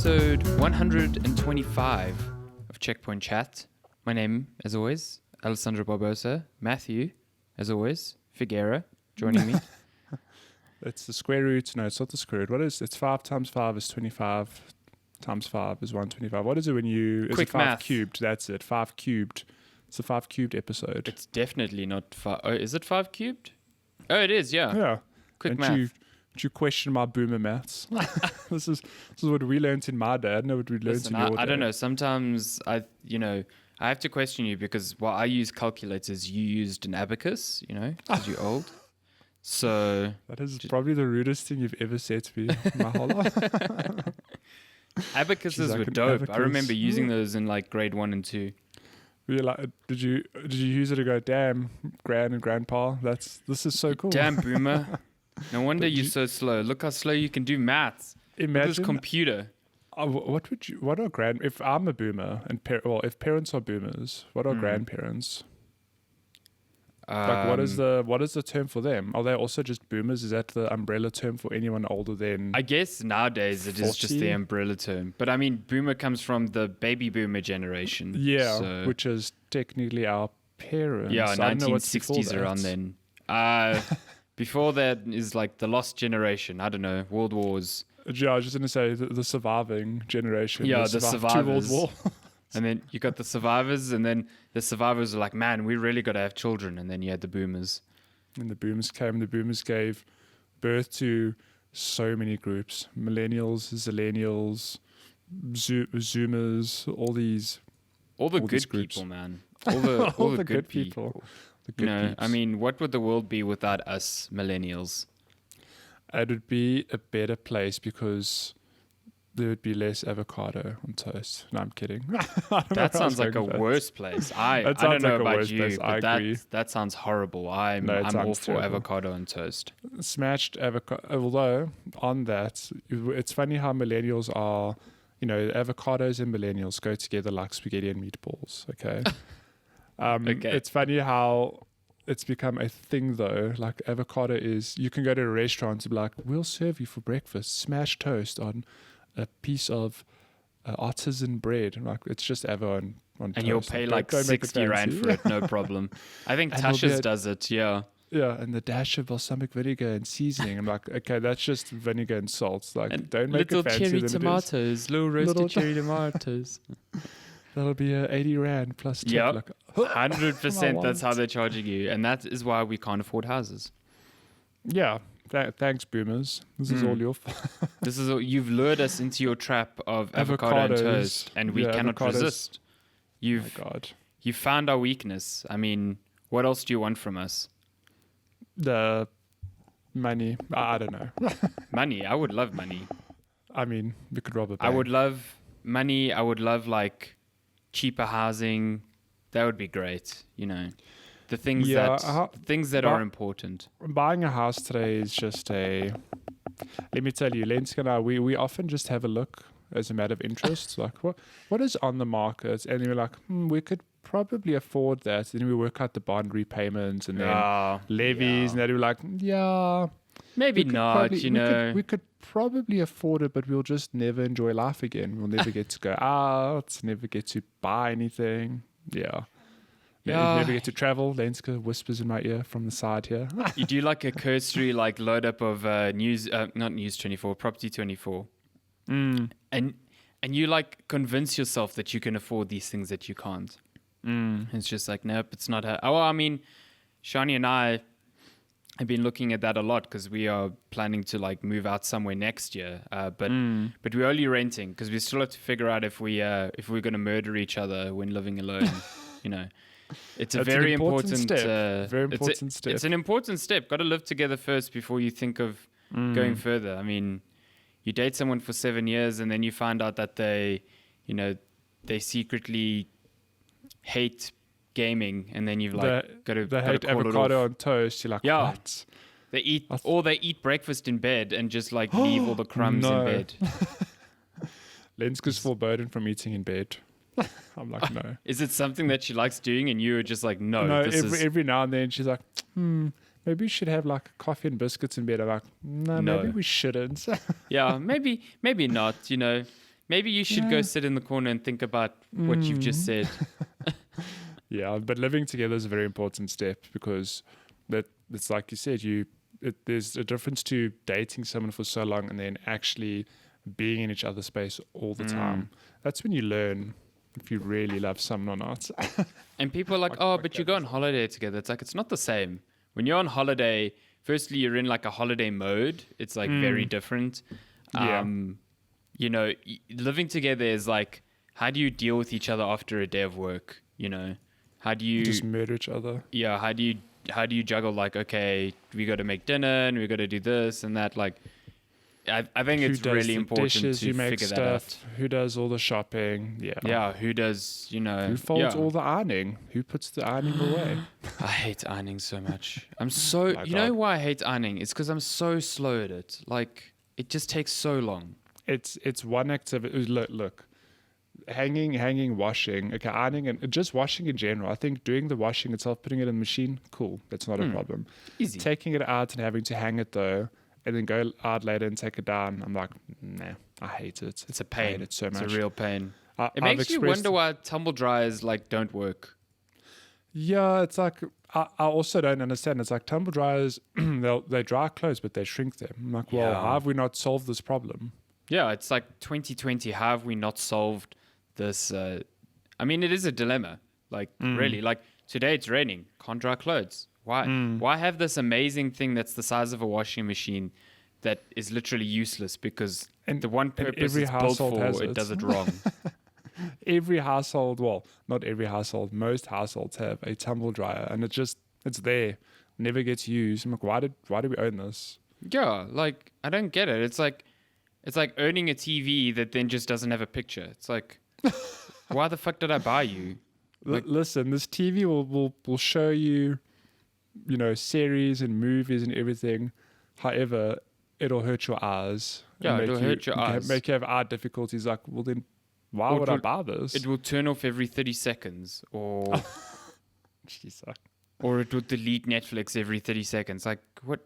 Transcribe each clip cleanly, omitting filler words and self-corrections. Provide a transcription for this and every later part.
episode 125 of Checkpoint Chat. My name, as always, Alessandro Barbosa. Matthew, as always, Figuera, joining me. It's the square root. No, it's not the square root. What is it's 5 times 5 is 25 times 5 is 125. What is it when you... Is Quick it 5 math. cubed? That's it. 5 cubed. It's a 5 cubed episode. It's definitely not 5. Oh, is it 5 cubed? Oh, it is, yeah. Yeah. Quick Don't math. you question my boomer maths? This is what we learned in my day. I don't know what we learned Listen, in your day. I don't know. Sometimes I have to question you because while I use calculators, you used an abacus, because you're old. So That is probably the rudest thing you've ever said to me in my whole life. abacuses She's like were an dope. abacus. I remember using those in like grade 1 and 2. Were you like, did you use it to go, damn, gran and grandpa? This is so cool. Damn, boomer. No wonder But you're so slow. Look how slow you can do maths. With Imagine this computer. what are if I'm a boomer and if parents are boomers, what are grandparents? Like what is the term for them? Are they also just boomers? Is that the umbrella term for anyone older than I guess nowadays it is just 40? the umbrella term. But I mean, boomer comes from the baby boomer generation. Yeah, so, which is technically our parents. yeah, I don't know what's before 1960s that. around then. Before that is like the lost generation. I don't know, World Wars. Yeah, I was just going to say the surviving generation. Yeah, that the survived 2 World survivors. War. And then you got the survivors, and then the survivors are like, man, we really got to have children. And then you had the boomers. And the boomers came. The boomers gave birth to so many groups: millennials, zillennials, zoomers, all these. All the All these good groups. people, man. All the good people. The good I peeps. mean, what would the world be without us millennials? It would be a better place because there would be less avocado on toast. No, I'm kidding. That sounds like a worse place. I don't sounds know like a about worse you, place. I but agree. that sounds horrible. I'm No, it all sounds for terrible. avocado on toast. Smashed avocado. Although on that, it's funny how millennials are. Avocados and millennials go together like spaghetti and meatballs. Okay. Okay. It's funny how it's become a thing though. Like avocado is, you can go to a restaurant and be like, we'll serve you for breakfast smashed toast on a piece of artisan bread. Like it's just avo on toast. And you'll pay like don't make it 60 rand fancy. for it, no problem. I think And there'll be Tasha's a- does it, yeah. Yeah, and the dash of balsamic vinegar and seasoning. I'm like, okay, that's just vinegar and salt. Like, And don't make little it fancier cherry than it is. tomatoes, little roasted Little- cherry tomatoes. That'll be 80 rand plus tip. Yep. Like, 100% that's how wallet. they're charging you. And that is why we can't afford houses. yeah, thanks, boomers. This is all your fault. This is you've lured us into your trap of avocado and Avocados. toast, and we Yeah, cannot avocados. resist. Oh my God. You found our weakness. I mean, what else do you want from us? The money. I don't know. Money. I would love money. I mean, we could rob a bank. I would love money. I would love like cheaper housing. That would be great. The things Yeah, that are important. Buying a house today is just a... Let me tell you, Lensk and I, we often just have a look as a matter of interest. Like, what is on the market? And we're like, we could probably afford that. Then we work out the bond repayments and then levies. And then we're like, yeah... Maybe we could not, probably- we could probably afford it, but we'll just never enjoy life again. We'll never get to go out, never get to buy anything. Yeah. Yeah. Never get to travel. Lenska whispers in my ear from the side here. You do like a cursory like load up of not News 24, Property 24. And you like convince yourself that you can afford these things that you can't. It's just like, nope, it's not her. Oh, I mean, Shani and I have been looking at that a lot because we are planning to like move out somewhere next year. But we're only renting because we still have to figure out if we're going to murder each other when living alone. It's a That's very an important important step. Very important step. It's an important step. Got to live together first before you think of going further. I mean, you date someone for 7 years and then you find out that they secretly hate gaming, and then you've like got to hate call avocado it off. on toast. You're like, Yeah. what? They eat breakfast in bed and just like leave all the crumbs No. in bed. Lenska's forbidden from eating in bed. I'm like, no. Is it something that she likes doing and you are just like, no, No, this is every now and then she's like, maybe we should have like coffee and biscuits in bed. I'm like, no, No. maybe we shouldn't. yeah, maybe not, maybe you should go sit in the corner and think about what you've just said. Yeah, but living together is a very important step because it's like you said, there's a difference to dating someone for so long and then actually being in each other's space all the time. That's when you learn if you really love someone or not. And people are like, oh, but you go on holiday together. It's like, it's not the same. When you're on holiday, firstly, you're in like a holiday mode. It's like very different. Yeah. You know, living together is like, how do you deal with each other after a day of work? You know, how do you just murder each other? Yeah. How do you juggle like, okay, we got to make dinner and we got to do this and that? Like, I think it's really important to figure that out. Who does all the shopping? Yeah. Yeah. Who does, you know? Who folds all the ironing? Who puts the ironing away? I hate ironing so much. You know why I hate ironing? It's because I'm so slow at it. Like, it just takes so long. It's one activity. Look. Hanging, washing, okay, ironing, and just washing in general. I think doing the washing itself, putting it in the machine, cool. That's not a problem. Easy. Taking it out and having to hang it though, and then go out later and take it down. I'm like, nah, I hate it. It's a pain. I hate it so much. It's a real pain. It makes you wonder why tumble dryers like don't work. Yeah, it's like I also don't understand. It's like tumble dryers, they dry clothes, but they shrink them. I'm like, well, how have we not solved this problem? Yeah, it's like 2020. How have we not solved this? I mean, it is a dilemma. Like, really, like today it's raining, can't dry clothes. Why? Why have this amazing thing that's the size of a washing machine that is literally useless because the one purpose it's built for, it does it wrong. Every household, well, not every household, most households have a tumble dryer, and it's there, never gets used. I'm like, why do we own this? Yeah, like I don't get it. It's like owning a TV that then just doesn't have a picture. It's like, why the fuck did I buy you? Like, listen, this TV will show you, you know, series and movies and everything. However, it'll hurt your eyes. Yeah, it'll hurt your eyes. Make you have eye difficulties. Like, well then, why would I buy this? It will turn off every 30 seconds or... Jeez. Or it will delete Netflix every 30 seconds. Like, what?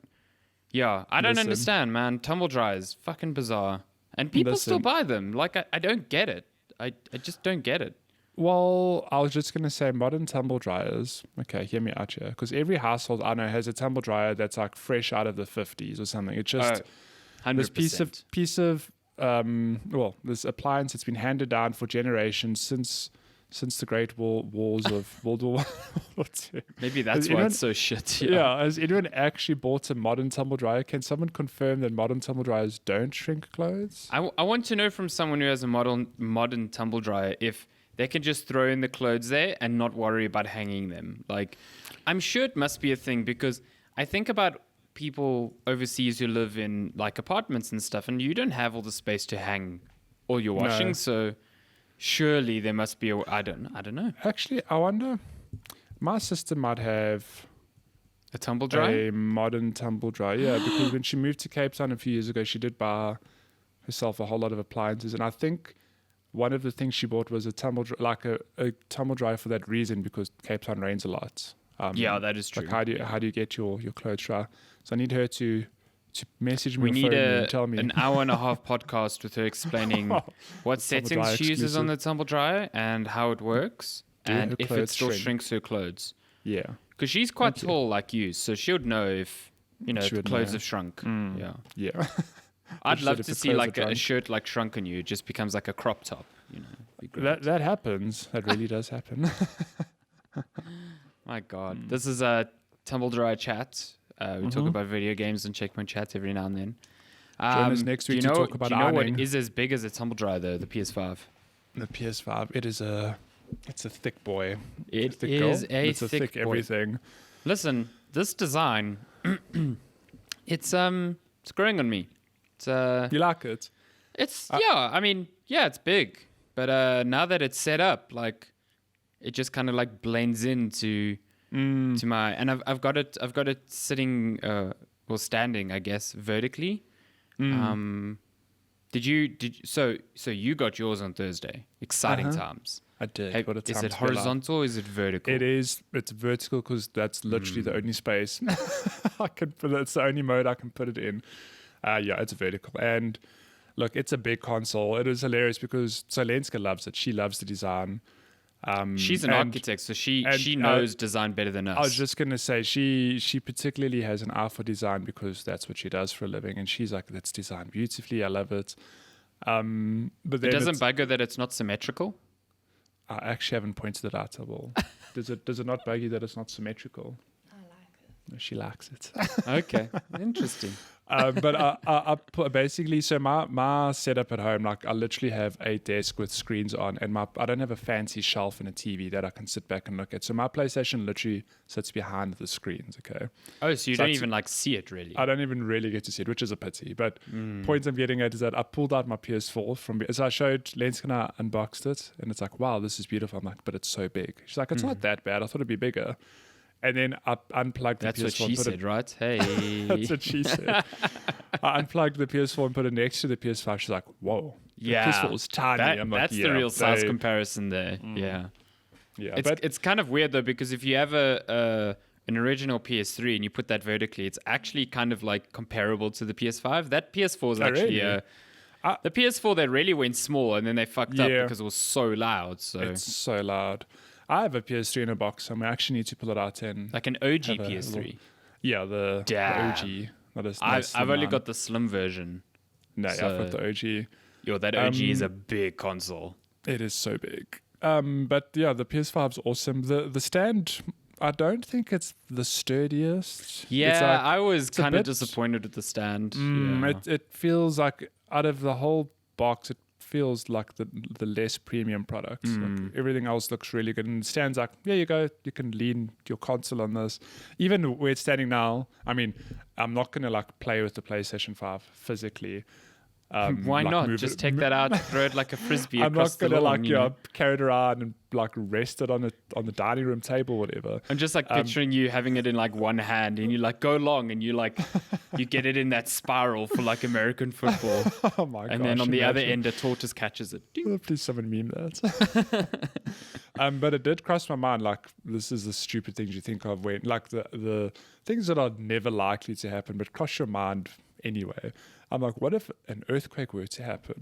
Yeah, I don't understand, man. Tumble dryers, fucking bizarre. And people still buy them. Like, I don't get it. I just don't get it. Well, I was just going to say modern tumble dryers. Okay, hear me out here. Because every household I know has a tumble dryer that's like fresh out of the 50s or something. It's just 100%. this piece of this appliance that's been handed down for generations since the Great Wars of World War II. Maybe that's why it's so shit. Yeah. Has anyone actually bought a modern tumble dryer? Can someone confirm that modern tumble dryers don't shrink clothes? I want to know from someone who has a modern tumble dryer if they can just throw in the clothes there and not worry about hanging them. Like, I'm sure it must be a thing because I think about people overseas who live in like apartments and stuff, and you don't have all the space to hang all your washing. No. So surely there must be I don't know. Actually, I wonder. My sister might have a tumble dryer, a modern tumble dryer. Yeah, because when she moved to Cape Town a few years ago, she did buy herself a whole lot of appliances, and I think one of the things she bought was a tumble dryer for that reason, because Cape Town rains a lot. Yeah, that is true. Like how do you get your clothes dry? So I need her to message me. We need and tell me. An hour and a half podcast with her explaining what settings she uses on the tumble dryer and how it works, and if it still shrinks her clothes. Yeah, because she's quite tall like you, so she would know if the clothes have shrunk. Yeah. I'd love to see like a shirt like shrunk on you. It just becomes like a crop top. That happens. That really does happen. My God, this is a tumble dryer chat. We talk about video games and checkpoint chats every now and then. Join us next week to talk about ironing. What is as big as a tumble dryer though? The PS5. The PS5. It's a thick boy. It's a thick boy. Everything. Listen, this design, it's growing on me. You like it? It's I mean, it's big, but now that it's set up, like it just kind of like blends into to my, and I've got it sitting standing, I guess, vertically. So you got yours on Thursday? Exciting times. I did. Is it horizontal or is it vertical? It's vertical because that's literally the only space I can put. That's the only mode I can put it in. It's vertical, and look, it's a big console. It is hilarious because Lenska loves it. She loves the design. She's an architect, so she knows design better than us. I was just gonna say she particularly has an eye for design because that's what she does for a living, and she's like, "That's designed beautifully. I love it." But then it doesn't bug her that it's not symmetrical. I actually haven't pointed it out at all. Does it not bug you that it's not symmetrical? I like it. She likes it. Okay, interesting. But I put basically, so my setup at home, like I literally have a desk with screens on, and I don't have a fancy shelf and a TV that I can sit back and look at. So my PlayStation literally sits behind the screens. Okay. Oh, so you don't even like see it really? I don't even really get to see it, which is a pity. But point I'm getting at is that I pulled out my PS4 so I showed Lenska and I unboxed it, and it's like, wow, this is beautiful. I'm like, but it's so big. She's like, it's not that bad. I thought it'd be bigger. And then I unplugged the PS4. That's what she said, right? Hey. That's what she said. I unplugged the PS4 and put it next to the PS5. She's like, whoa. Yeah. The PS4 is tiny. I'm like, that's the real size comparison there. Yeah. Yeah. It's kind of weird, though, because if you have an original PS3 and you put that vertically, it's actually kind of like comparable to the PS5. That PS4 is actually... Really? The PS4, they really went small, and then they fucked up because it was so loud. So it's so loud. I have a PS3 in a box, and we actually need to pull it out and like an OG PS3. The OG. I've only got the slim version. No, I've got the OG. Yo, that OG is a big console. It is so big. But yeah, the PS5's awesome. The stand, I don't think it's the sturdiest. Yeah, I was kind of disappointed with the stand. It feels like out of the whole box, it feels like the less premium products. Like everything else looks really good, and it stands like, there you go, you can lean your console on this. Even where it's standing now, I mean, I'm not gonna like play with the PlayStation 5 physically. Why like not? Just take that out, throw it like a frisbee I'm across not the gonna lawn. carry it around and like rest it on the dining room table, whatever. I'm just like picturing you having it in like one hand, and you like go long, and you get it in that spiral for like American football. Oh my god! And then on the other end, a tortoise catches it. Oh, please, someone meme that. But it did cross my mind. Like, this is the stupid things you think of when, like, the things that are never likely to happen, but cross your mind anyway. I'm like, what if an earthquake were to happen?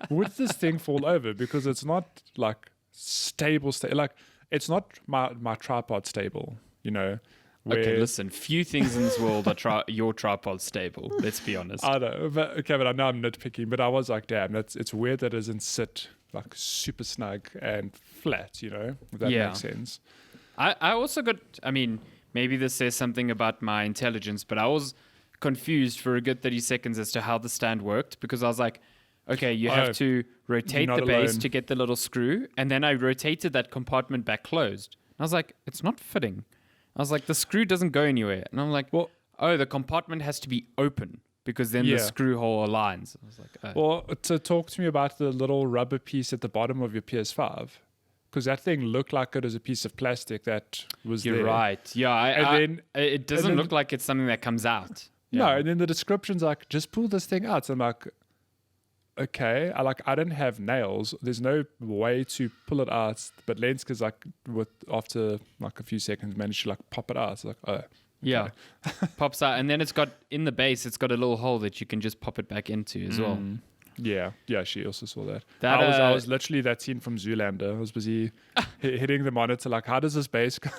Would this thing fall over? Because it's not like stable. Like, it's not my tripod stable. You know. Okay, listen. Few things in this world are your tripod stable. Let's be honest. I know, but I know I'm nitpicking, but I was like, damn, it's weird that it doesn't sit like super snug and flat. You know, if that makes sense. I also got. I mean, maybe this says something about my intelligence, but I was confused for a good 30 seconds as to how the stand worked, because I was like, okay, you have to rotate the base to get the little screw, and then I rotated that compartment back closed. I was like, it's not fitting. I was like, the screw doesn't go anywhere. And I'm like, well, the compartment has to be open because then the screw hole aligns. I was like, oh. Well, to talk to me about the little rubber piece at the bottom of your PS5, because that thing looked like it was a piece of plastic that was You're there. right. Yeah, it doesn't look like it's something that comes out. Yeah. No, and then the description's like, just pull this thing out. So I'm like, okay, I don't have nails. There's no way to pull it out. But Lenska's like, after like a few seconds, managed to like pop it out. It's like, oh, okay. Yeah, pops out, and then it's got in the base. It's got a little hole that you can just pop it back into as well. Yeah. She also saw that. I was literally that scene from Zoolander. I was busy hitting the monitor like, how does this base go?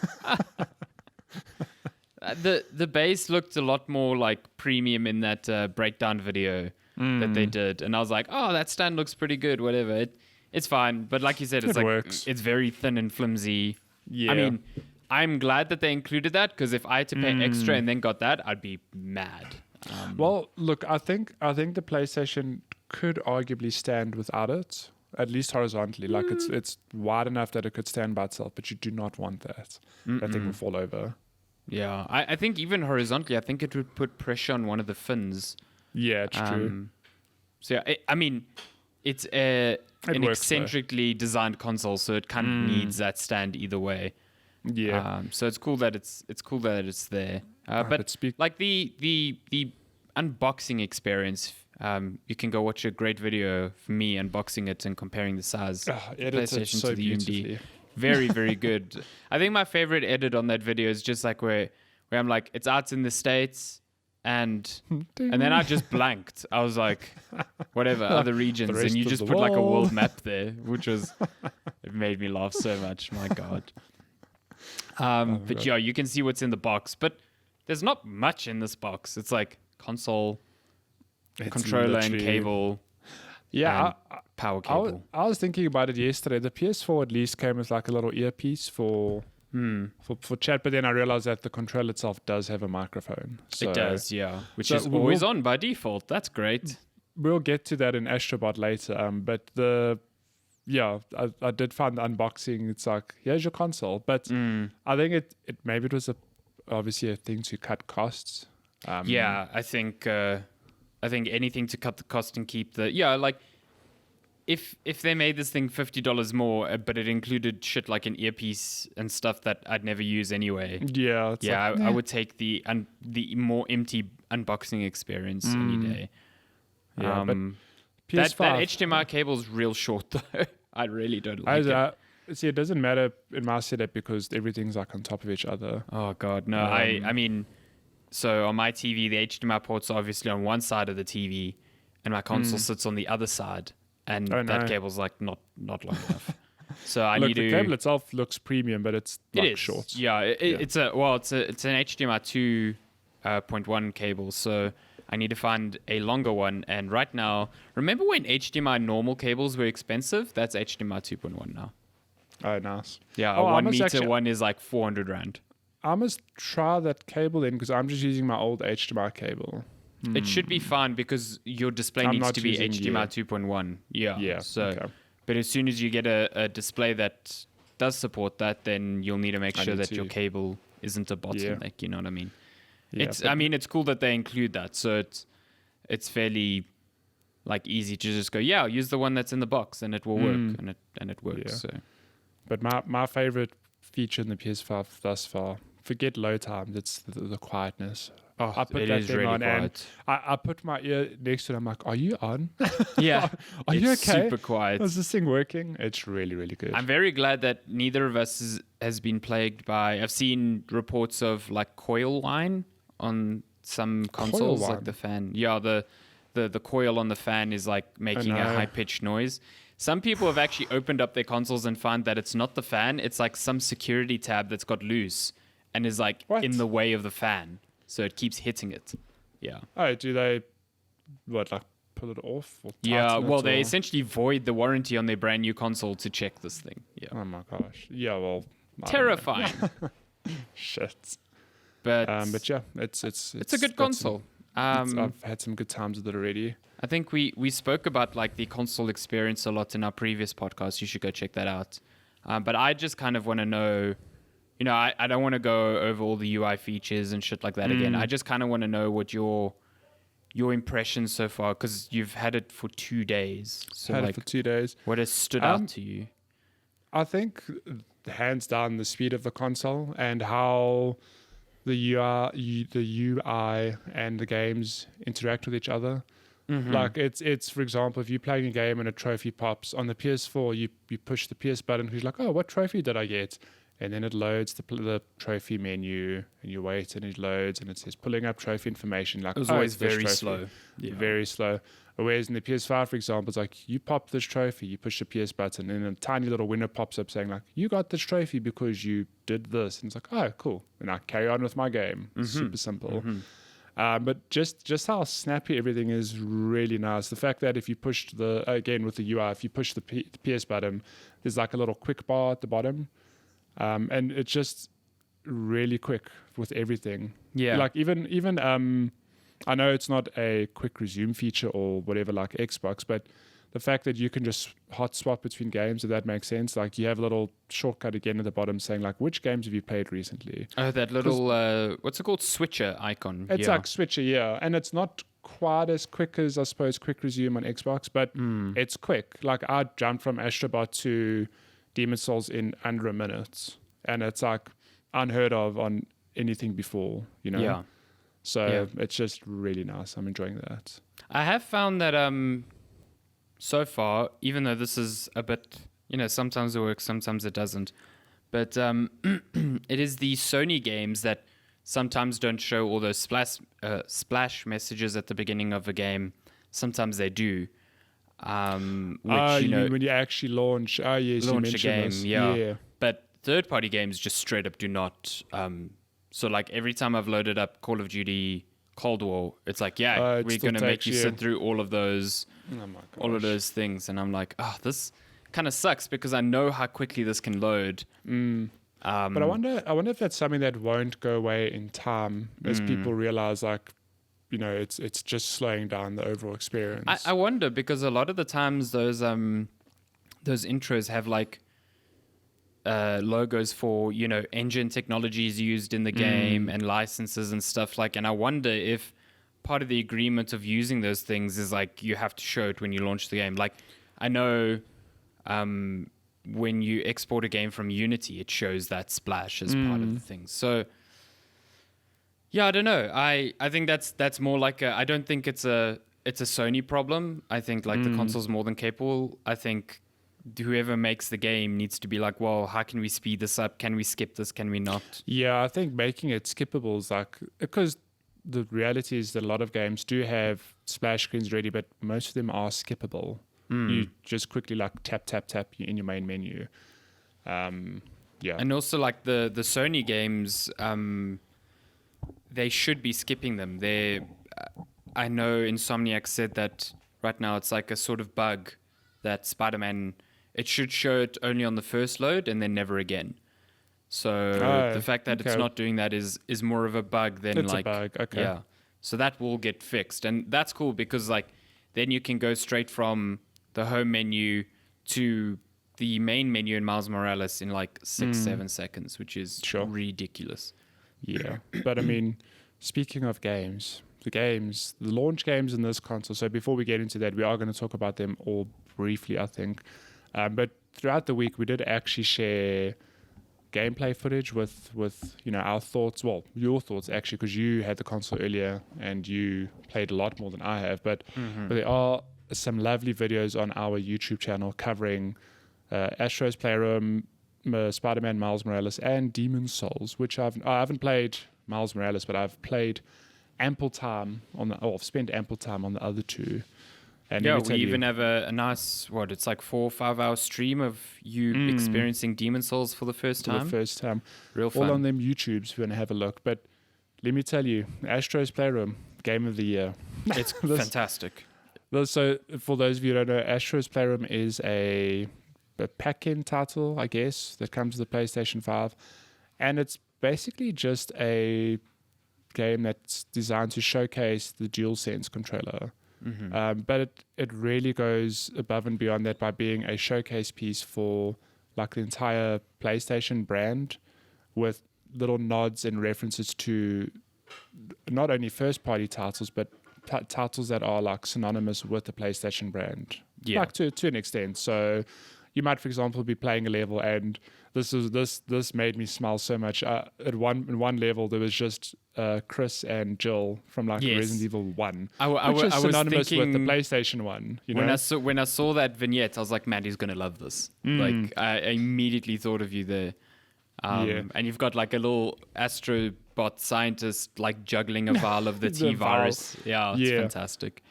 The base looked a lot more like premium in that breakdown video that they did, and I was like, oh, that stand looks pretty good. Whatever, it's fine. But like you said, it's works. It's very thin and flimsy. Yeah. I mean, I'm glad that they included that, because if I had to pay extra and then got that, I'd be mad. Well, look, I think the PlayStation could arguably stand without it, at least horizontally. Like it's wide enough that it could stand by itself, but you do not want that. That thing will fall over. Yeah, I think even horizontally, I think it would put pressure on one of the fins. Yeah, it's true. So yeah, I mean, it's an eccentrically designed console, so it kind of needs that stand either way. Yeah. So it's cool that it's there. But like the unboxing experience, you can go watch a great video of me unboxing it and comparing the size of the PlayStation to the UMD. Very, very good. I think my favorite edit on that video is just like where I'm like, it's out in the States. and then I just blanked. I was like, whatever, other regions, and you just put like a world map there, which was it made me laugh so much. My God. But yeah, you can see what's in the box, but there's not much in this box. It's like console, controller, and cable. Yeah, power cable. I was thinking about it yesterday. The PS4 at least came with like a little earpiece for chat, but then I realized that the controller itself does have a microphone. So, it does, yeah, which is always on by default. That's great. We'll get to that in Astrobot later. But I did find the unboxing. It's like, here's your console, but I think it maybe it was obviously a thing to cut costs. Yeah, I think anything to cut the cost and keep like if they made this thing $50 more, but it included shit like an earpiece and stuff that I'd never use anyway. Yeah, I would take the more empty unboxing experience any day. Yeah, but that PS5 HDMI cable's real short though. I really don't like it. See, it doesn't matter in my setup because everything's like on top of each other. Oh God, no! I mean, so on my TV, the HDMI ports are obviously on one side of the TV, and my console sits on the other side, and that cable's like not long enough. So the cable itself looks premium, but it's like short. Yeah, it's an HDMI 2.1 cable, so I need to find a longer one. And right now, remember when HDMI normal cables were expensive? That's HDMI 2.1 now. Oh, nice. Yeah, 1 meter one is like 400 Rand. I must try that cable then because I'm just using my old HDMI cable. It should be fine because your display needs to be HDMI 2.1. Yeah. So, okay. But as soon as you get a display that does support that, then you'll need to make sure that your cable isn't a bottleneck. You know what I mean? Yeah, it's cool that they include that. So it's fairly like easy to just go, use the one that's in the box and it will work, and it works. Yeah. So. But my favorite feature in the PS5 thus far, forget load times, it's the quietness. Oh, I put that thing on quiet. And I put my ear next to it. I'm like, are you on? Yeah. Are you okay? Super quiet. Is this thing working? It's really, really good. I'm very glad that neither of us has been plagued by... I've seen reports of like coil whine on some consoles, like the fan. Yeah, the coil on the fan is like making a high-pitched noise. Some people have actually opened up their consoles and found that it's not the fan. It's like some security tab that's got loose and is like in the way of the fan. So it keeps hitting it. Yeah. Oh, do they, like pull it off? Or they essentially void the warranty on their brand new console to check this thing. Yeah. Oh my gosh. Yeah, well. Terrifying. Shit. But yeah, it's a good console. I've had some good times with it already. I think we spoke about like the console experience a lot in our previous podcast. You should go check that out. But I just kind of want to know, I don't want to go over all the UI features and shit like that again. I just kind of want to know what your impressions so far, because you've had it for 2 days. So had it for 2 days. What has stood out to you? I think hands down the speed of the console and how the UI and the games interact with each other. Mm-hmm. Like it's for example, if you're playing a game and a trophy pops on the PS4, you push the PS button because you're like, oh, what trophy did I get? And then it loads the trophy menu, and you wait, and it loads, and it says pulling up trophy information. Like, it was always very slow. Yeah. Very slow. Whereas in the PS5, for example, it's like you pop this trophy, you push the PS button, and a tiny little window pops up saying like, you got this trophy because you did this. And it's like, oh, cool. And I carry on with my game. Mm-hmm. Super simple. Mm-hmm. But just how snappy everything is really nice. The fact that if you push again with the UI, if you push the PS button, there's like a little quick bar at the bottom. And it's just really quick with everything. Yeah. Like even I know it's not a quick resume feature or whatever like Xbox, but the fact that you can just hot swap between games, if that makes sense. Like you have a little shortcut again at the bottom saying like, which games have you played recently? Oh, that little, what's it called? Switcher icon. It's like Switcher, yeah. And it's not quite as quick as, I suppose, quick resume on Xbox, but it's quick. Like I jumped from Astrobot to Demon's Souls in under a minute. And it's like unheard of on anything before, Yeah. So it's just really nice. I'm enjoying that. I have found that so far, even though this is a bit, sometimes it works, sometimes it doesn't. But it is the Sony games that sometimes don't show all those splash messages at the beginning of a game. Sometimes they do. Which, you mean when you actually launch? Oh, yes, you launch a mentioned game, this. yeah. But third-party games just straight up do not. So like every time I've loaded up Call of Duty Cold War, it's like, It we're still going to make takes you you. sit through all of those, Oh my all of gosh. those things, and I'm like, this kind of sucks because I know how quickly this can load. But I wonder if that's something that won't go away in time as people realize, like, it's just slowing down the overall experience. I wonder because a lot of the times those intros have like logos for engine technologies used in the game and licenses and stuff like. And I wonder if part of the agreement of using those things is like you have to show it when you launch the game. Like I know when you export a game from Unity, it shows that splash as part of the thing. So. Yeah, I don't know. I think that's more like I don't think it's a Sony problem. I think like the console's more than capable. I think whoever makes the game needs to be like, well, how can we speed this up? Can we skip this? Can we not? Yeah, I think making it skippable is like, because the reality is that a lot of games do have splash screens ready, but most of them are skippable. You just quickly like tap in your main menu. Yeah, And also like the Sony games. They should be skipping them. I know Insomniac said that right now it's like a sort of bug that Spider-Man, it should show it only on the first load and then never again. So the fact that it's not doing that is more of a bug than it's like a bug. Okay. yeah. So that will get fixed, and that's cool because like then you can go straight from the home menu to the main menu in Miles Morales in like 6-7 seconds, which is ridiculous. Yeah, but I mean, speaking of games, the launch games in this console. So before we get into that, we are going to talk about them all briefly, I think. But throughout the week, we did actually share gameplay footage with our thoughts. Well, your thoughts actually, because you had the console earlier and you played a lot more than I have. But there are some lovely videos on our YouTube channel covering Astro's Playroom, Spider-Man, Miles Morales, and Demon's Souls, which I haven't played Miles Morales, but I've played ample time I've spent ample time on the other two. And yeah, we even have a nice, it's like 4 or 5 hour stream of you experiencing Demon's Souls for the first time. Real fun. All on them YouTubes if you want to have a look. But let me tell you, Astro's Playroom, Game of the Year. It's fantastic. So for those of you who don't know, Astro's Playroom is a pack-in title, I guess, that comes with the PlayStation 5. And it's basically just a game that's designed to showcase the DualSense controller. But it really goes above and beyond that by being a showcase piece for like the entire PlayStation brand, with little nods and references to not only first-party titles, but titles that are like synonymous with the PlayStation brand, like to an extent. So you might, for example, be playing a level, and this made me smile so much. In one level, there was just Chris and Jill from like Resident Evil 1, which is synonymous with the PlayStation 1. When I saw that vignette, I was like, Matty's gonna love this. Like I immediately thought of you there. And you've got like a little Astrobot scientist like juggling a vial of the T-virus. Yeah, it's fantastic.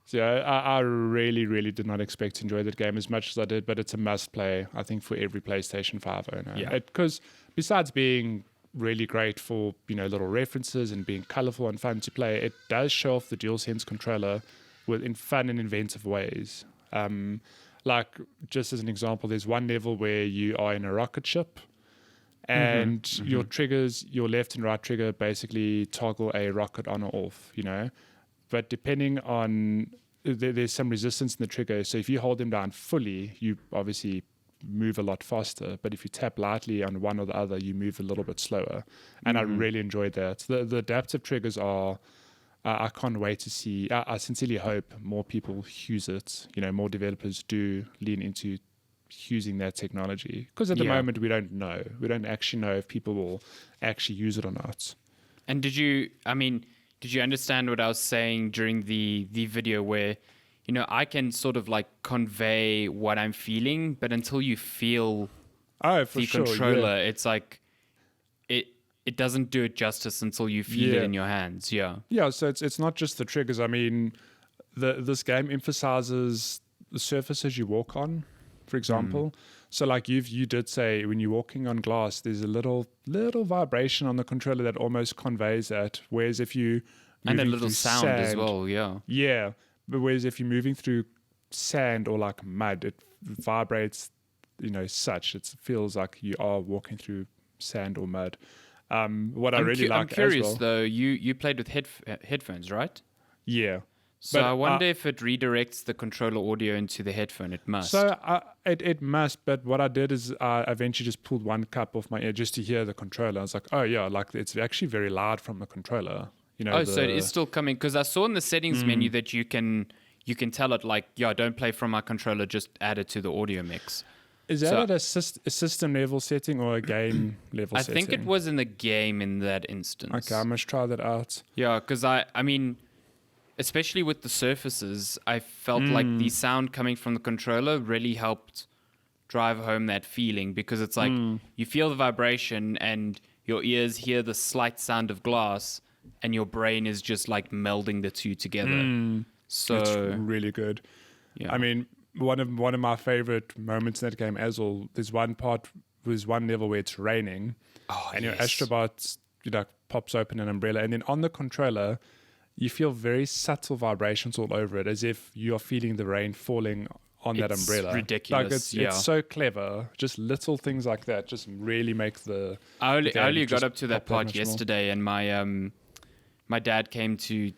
So I really, really did not expect to enjoy that game as much as I did, but it's a must-play, I think, for every PlayStation 5 owner. Yeah. Because besides being really great for little references and being colorful and fun to play, it does show off the DualSense controller in fun and inventive ways. Like, just as an example, there's one level where you are in a rocket ship, and your triggers, your left and right trigger, basically toggle a rocket on or off, But depending on, there's some resistance in the trigger. So if you hold them down fully, you obviously move a lot faster. But if you tap lightly on one or the other, you move a little bit slower. And I really enjoyed that. The adaptive triggers are, I can't wait to see. I sincerely hope more people use it. More developers do lean into using that technology. Because at the moment, we don't know. We don't actually know if people will actually use it or not. And did you understand what I was saying during the video where, I can sort of like convey what I'm feeling, but until you feel the controller, it's like it doesn't do it justice until you feel it in your hands. Yeah. Yeah, so it's not just the triggers. I mean, this game emphasizes the surfaces you walk on, for example. So like you did say, when you're walking on glass, there's a little vibration on the controller that almost conveys that. Whereas if you and a little sound as well, yeah. But whereas if you're moving through sand or like mud, it vibrates, such. It feels like you are walking through sand or mud. What I really like. I'm curious as well, though. You played with headphones, right? Yeah. So I wonder if it redirects the controller audio into the headphone. It must. So it must, but what I did is I eventually just pulled one cup off my ear just to hear the controller. I was like, oh yeah, like it's actually very loud from the controller. So it is still coming, because I saw in the settings menu that you can tell it like, don't play from my controller, just add it to the audio mix. Is that at a system level setting or a game level setting? I think it was in the game in that instance. Okay, I must try that out. Yeah, because I mean, especially with the surfaces, I felt like the sound coming from the controller really helped drive home that feeling, because it's like you feel the vibration and your ears hear the slight sound of glass and your brain is just like melding the two together. So it's really good. Yeah. I mean, one of my favorite moments in that game as well, there's one level where it's raining and your Astrobot pops open an umbrella, and then on the controller you feel very subtle vibrations all over it, as if you are feeling the rain falling on that umbrella. It's ridiculous. It's so clever. Just little things like that just really make the. I only got up to that part yesterday, and my dad came to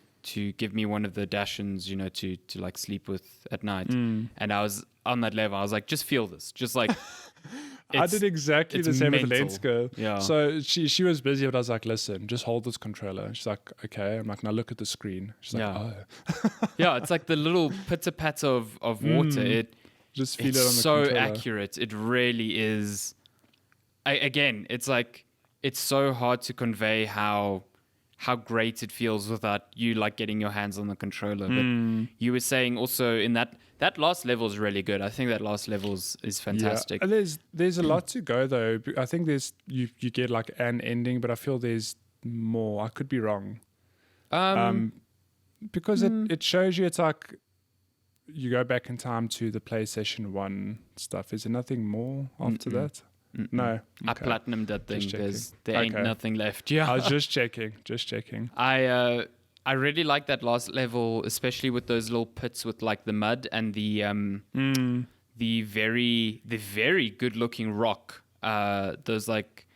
give me one of the Dashins, to like sleep with at night, and I was on that level. I was like, just feel this, just like. I did exactly the same with mental. Lenska. Yeah. So she was busy, but I was like, listen, just hold this controller. And she's like, okay. I'm like, now look at the screen. She's like, oh. Yeah, it's like the little pitter-patter of water. Just feel it on the so controller. accurate. It really is. Again, it's like, it's so hard to convey how great it feels without you like getting your hands on the controller. But you were saying also in that last level is really good. I think that last level is fantastic. Yeah. There's a lot to go though. I think there's you get like an ending, but I feel there's more. I could be wrong. Because it shows you, it's like you go back in time to the PlayStation 1 stuff. Is there nothing more after that? No. I Okay. platinumed that thing. There ain't nothing left. Yeah. I was just checking. I really like that last level, especially with those little pits with like the mud and the very good looking rock. Those like,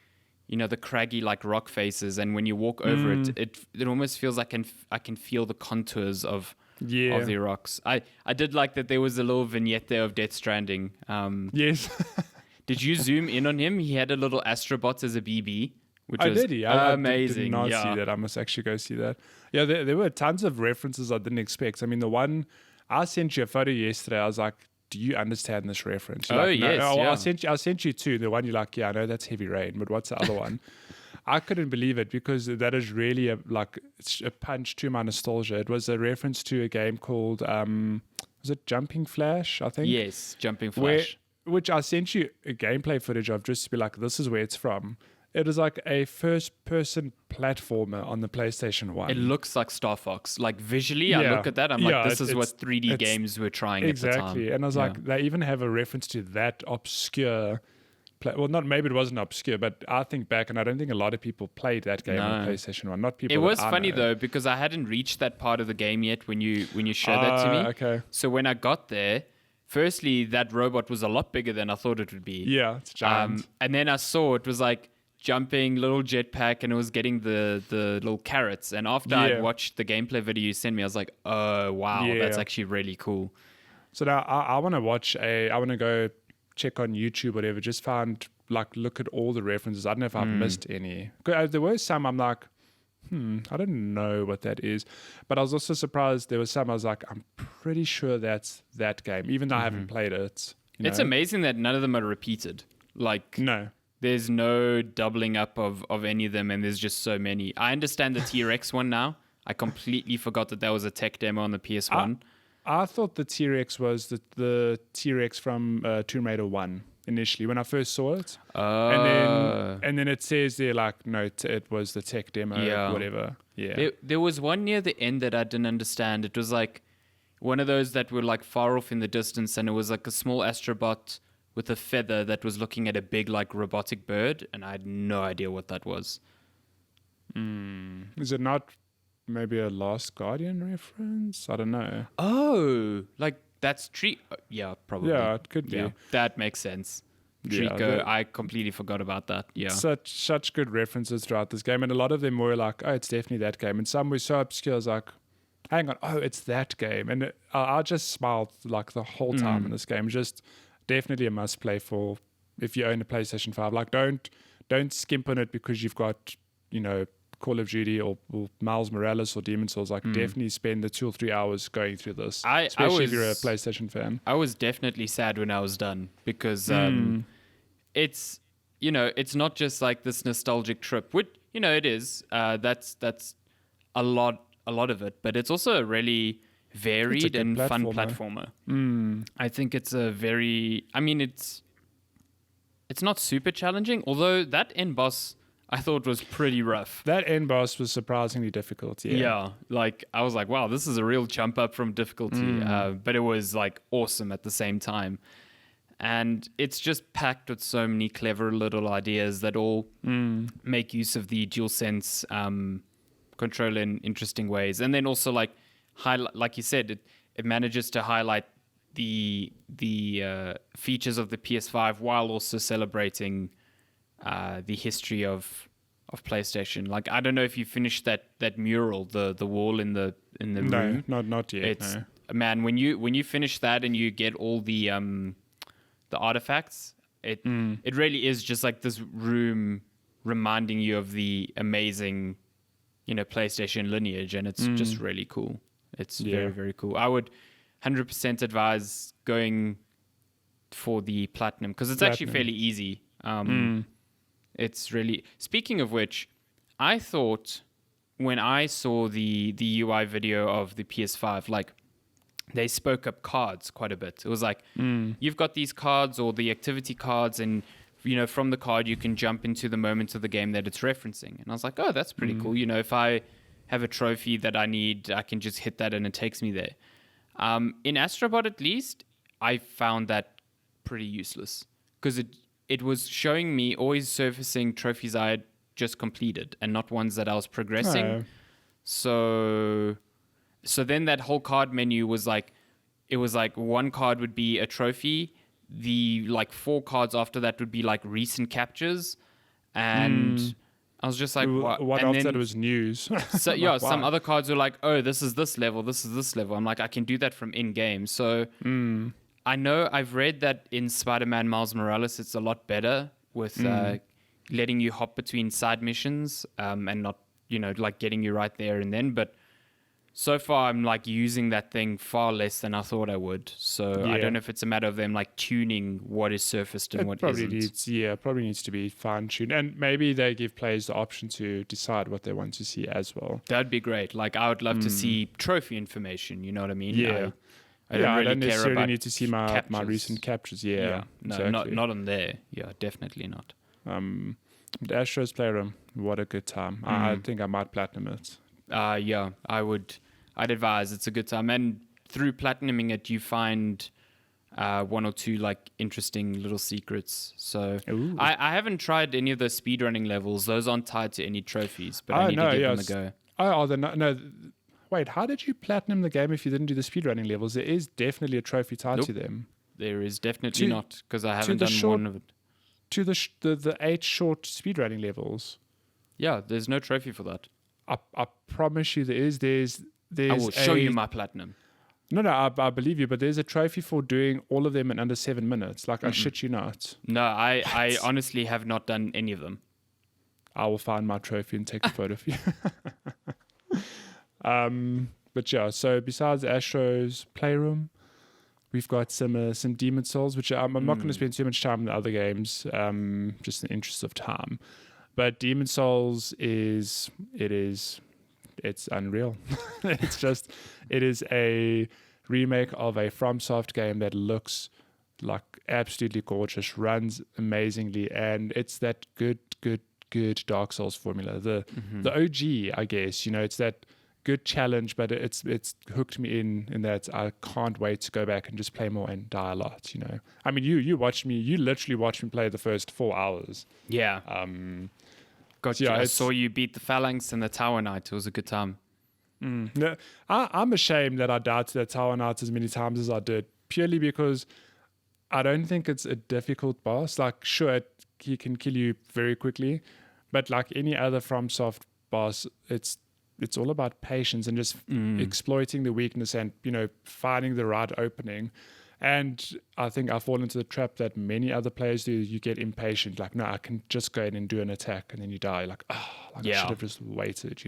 the craggy like rock faces, and when you walk over it almost feels like I can feel the contours of the rocks. I did like that there was a little vignette there of Death Stranding. Yes. Did you zoom in on him? He had a little Astrobot as a BB, which was amazing. I did not see that. I must actually go see that. Yeah, there were tons of references I didn't expect. I mean, the one I sent you a photo yesterday, I was like, do you understand this reference? You're like, yes. No. Yeah. I sent you two. The one you're like, yeah, I know that's Heavy Rain, but what's the other one? I couldn't believe it, because that is really a punch to my nostalgia. It was a reference to a game called, was it Jumping Flash, I think? Yes, Jumping Flash. Which I sent you a gameplay footage of just to be like, this is where it's from. It is like a first-person platformer on the PlayStation 1. It looks like Star Fox. Like visually, I look at that, I'm like, this is what 3D games were trying at the time. Exactly. And I was like, they even have a reference to that obscure... maybe it wasn't obscure, but I think back, and I don't think a lot of people played that game on PlayStation 1. Not people. It was funny though, because I hadn't reached that part of the game yet when you showed that to me. Okay. So when I got there, firstly, that robot was a lot bigger than I thought it would be. Yeah, it's giant. And then I saw it was like jumping, little jetpack, and it was getting the little carrots. And after I'd watched the gameplay video you sent me, I was like, oh, wow, that's actually really cool. So now I want to go check on YouTube, whatever, just look at all the references. I don't know if I've missed any. There were some I'm like, I don't know what that is. But I was also surprised there was some I was like, I'm pretty sure that's that game, even though I haven't played it. It's amazing that none of them are repeated. Like, no. There's no doubling up of any of them, and there's just so many. I understand the T-Rex one now. I completely forgot that was a tech demo on the PS1. I thought the T-Rex was the T-Rex from Tomb Raider 1. initially when I first saw it. Uh, And then it says there like, no, it was the tech demo, Yeah. whatever. Yeah. there was one near the end that I didn't understand. It was like one of those that were like far off in the distance, and it was like a small astrobot with a feather that was looking at a big like robotic bird, and I had no idea what that was. Is it not maybe a Last Guardian reference? I don't know. Oh, like that's tree. Yeah, probably. Yeah, it could be. Yeah, that makes sense. Yeah, Trico, I completely forgot about that. Yeah. Such good references throughout this game, and a lot of them were like, oh, it's definitely that game, and some were so obscure. I was like, hang on, oh, it's that game, and I just smiled like the whole time in this game. Just definitely a must play for if you own a PlayStation 5. Like, don't skimp on it because you've got, you know, Call of Duty or Miles Morales or Demon's Souls. Like, definitely spend the 2 or 3 hours going through this, especially if you're a PlayStation fan. I was definitely sad when I was done because it's, you know, it's not just like this nostalgic trip, which, you know, it is. That's a lot of it, but it's also a really varied and fun platformer. I think it's a very, I mean, it's not super challenging, although that end boss I thought was pretty rough. That end boss was surprisingly difficult. Yeah, like I was like, wow, this is a real jump up from difficulty, but it was like awesome at the same time. And it's just packed with so many clever little ideas that all make use of the DualSense controller in interesting ways. And then also like you said, it manages to highlight the features of the PS5 while also celebrating the history of PlayStation. Like, I don't know if you finished that mural, the wall in the room. No, not yet. It's man, when you finish that and you get all the artifacts, it really is just like this room reminding you of the amazing, you know, PlayStation lineage, and it's just really cool. It's very, very cool. I would 100% advise going for the platinum because it's actually fairly easy. It's really, speaking of which, I thought when I saw the UI video of the PS5, like they spoke up cards quite a bit. It was like, you've got these cards or the activity cards, and you know, from the card you can jump into the moment of the game that it's referencing. And I was like, oh, that's pretty cool. You know, if I have a trophy that I need, I can just hit that and it takes me there. In Astrobot, at least, I found that pretty useless because it was showing me always surfacing trophies I had just completed and not ones that I was progressing. So then that whole card menu was like, it was like one card would be a trophy. The like 4 cards after that would be like recent captures. And I was just like, what and after that was news? So yeah, some other cards were like, oh, this is this level, this is this level. I'm like, I can do that from in-game. So I know I've read that in Spider-Man Miles Morales, it's a lot better with letting you hop between side missions and not, you know, like getting you right there and then. But so far, I'm like using that thing far less than I thought I would. So I don't know if it's a matter of them like tuning what is surfaced and what probably isn't. Probably needs to be fine-tuned. And maybe they give players the option to decide what they want to see as well. That'd be great. Like, I would love to see trophy information, you know what I mean? Yeah. I don't necessarily need to see my recent captures. Yeah, no, exactly. not on there. Yeah, definitely not. But Astro's Playroom, what a good time. I think I might platinum it. Yeah, I'd advise it's a good time. And through platinuming it, you find 1 or 2 like interesting little secrets. So I haven't tried any of the speedrunning levels. Those aren't tied to any trophies, but I need to give them a go. Oh, they're not, no. Wait, how did you platinum the game if you didn't do the speedrunning levels? There is definitely a trophy tied to them. There is definitely not, because I haven't done one of it. To the 8 short speedrunning levels. Yeah, there's no trophy for that. I promise you there is. There's I will show you my platinum. No, I believe you, but there's a trophy for doing all of them in under 7 minutes. Like, I shit you not. No, I honestly have not done any of them. I will find my trophy and take a photo of you. But yeah, so besides Astro's Playroom, we've got some Demon's Souls, which I'm not going to spend too much time in the other games, just in the interest of time. But Demon's Souls it's unreal. It is a remake of a FromSoft game that looks like absolutely gorgeous, runs amazingly, and it's that good Dark Souls formula. The OG, I guess, it's that good challenge, but it's hooked me in that I can't wait to go back and just play more and die a lot. I mean, you literally watched me play the first 4 hours. Yeah. So I saw you beat the Phalanx and the Tower Knight. It was a good time. No, I'm ashamed that I died to that Tower Knight as many times as I did, purely because I don't think it's a difficult boss. Like, sure, he can kill you very quickly, but like any other FromSoft boss, it's all about patience and just exploiting the weakness and finding the right opening. And I think I fall into the trap that many other players do. You get impatient, like, no, I can just go in and do an attack, and then you die. Like, I should have just waited.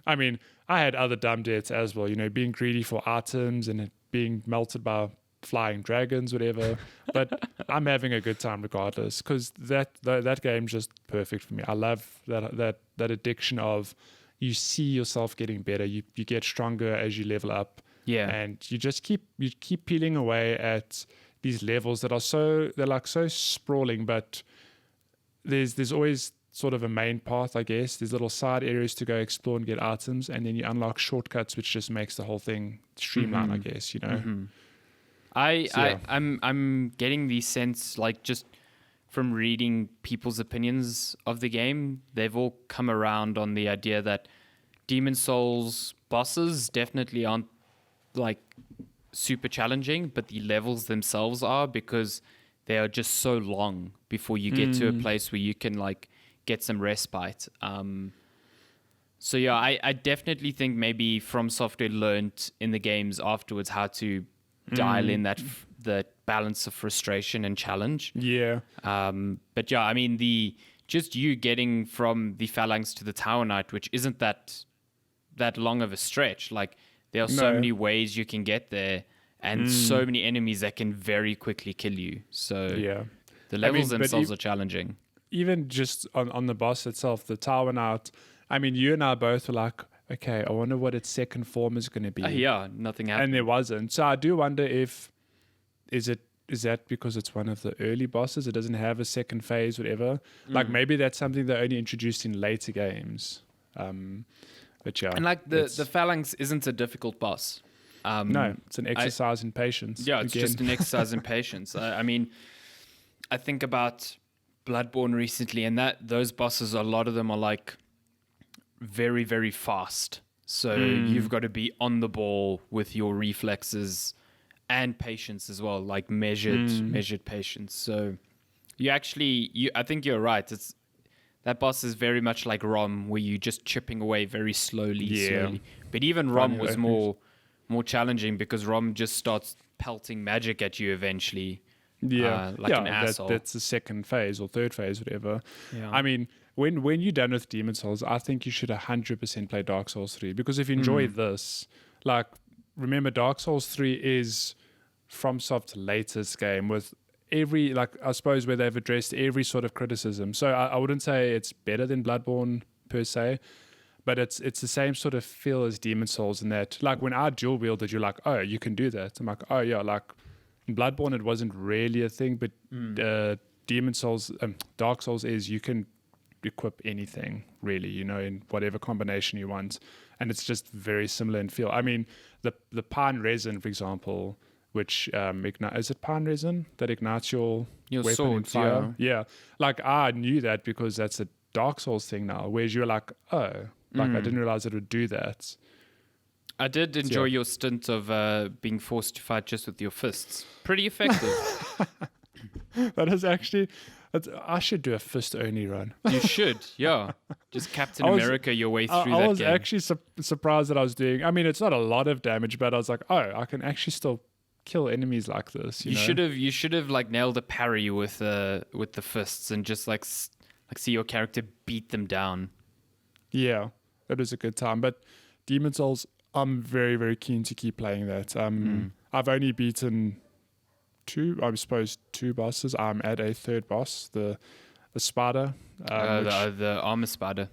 I mean, I had other dumb deaths as well. Being greedy for items and being melted by flying dragons, whatever. But I'm having a good time regardless, because that game's just perfect for me. I love that addiction of, you see yourself getting better. You get stronger as you level up. Yeah. And you just keep peeling away at these levels that are so sprawling, but there's always sort of a main path, I guess. There's little side areas to go explore and get items, and then you unlock shortcuts, which just makes the whole thing streamlined, I guess, I'm getting the sense, like, just from reading people's opinions of the game, they've all come around on the idea that Demon Souls bosses definitely aren't like super challenging, but the levels themselves are, because they are just so long before you get to a place where you can like get some respite. So yeah, I definitely think maybe From Software learned in the games afterwards how to dial in the balance of frustration and challenge. Yeah. But yeah, I mean, just you getting from the Phalanx to the Tower Knight, which isn't that long of a stretch. Like, there are so many ways you can get there, and so many enemies that can very quickly kill you. So yeah, the levels themselves are challenging. Even just on the boss itself, the Tower Knight, I mean, you and I both were like, okay, I wonder what its second form is going to be. Yeah, nothing happened. And there wasn't. So I do wonder if, is that because it's one of the early bosses? It doesn't have a second phase, whatever. Like, maybe that's something they only introduced in later games. But yeah. And like the Phalanx isn't a difficult boss. No, it's an exercise in patience. Yeah, it's just an exercise in patience. I mean, I think about Bloodborne recently, and those bosses, a lot of them are like very, very fast. So you've got to be on the ball with your reflexes and patience as well, like measured patience. So I think you're right. That boss is very much like Rom, where you're just chipping away very slowly. But even Rom was more challenging, because Rom just starts pelting magic at you eventually. Yeah, like an asshole. That's the second phase or third phase, whatever. Yeah. I mean, when you're done with Demon Souls, I think you should 100% play Dark Souls 3, because if you enjoy this, like, remember, Dark Souls 3 is FromSoft's latest game with every, like, I suppose, where they've addressed every sort of criticism. So I wouldn't say it's better than Bloodborne per se, but it's the same sort of feel as Demon Souls, in that, like, when I dual wielded, you're like, oh, you can do that. I'm like, oh yeah, like in Bloodborne it wasn't really a thing, but Demon Souls, Dark Souls is, you can equip anything really, in whatever combination you want, and it's just very similar in feel. I mean, the pine resin, for example, which is it pine resin that ignites your weapon sword, in fire? Yeah, like, I knew that because that's a Dark Souls thing now, whereas you're like, oh, like I didn't realize it would do that. I did enjoy your stint of being forced to fight just with your fists. Pretty effective. That is actually, I should do a fist only run. You should, yeah. Just Captain America your way through that game. I was actually surprised that I was doing, I mean, it's not a lot of damage, but I was like, oh, I can actually still kill enemies like this. You should have like nailed a parry with the fists, and just like see your character beat them down. Yeah, it was a good time. But Demon Souls, I'm very, very keen to keep playing that. I've only beaten two bosses. I'm at a third boss, the spider. The armor spider.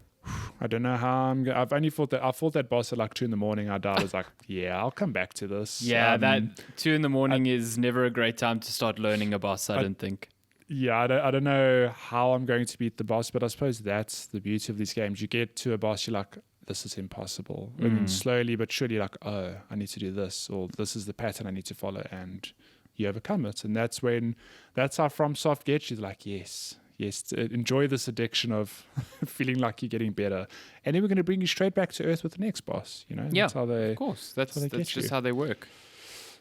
I don't know how I've only fought that. I fought that boss at like 2 a.m. I died. I was like, yeah, I'll come back to this. Yeah, that 2 a.m. is never a great time to start learning a boss, I don't think. Yeah, I don't know how I'm going to beat the boss, but I suppose that's the beauty of these games. You get to a boss, you're like, this is impossible. And then slowly but surely, like, oh, I need to do this, or this is the pattern I need to follow, and you overcome it. And that's how FromSoft gets you. Like, yes, enjoy this addiction of feeling like you're getting better. And then we're going to bring you straight back to earth with the next boss. You know, Yeah, that's how of course. That's just how they work.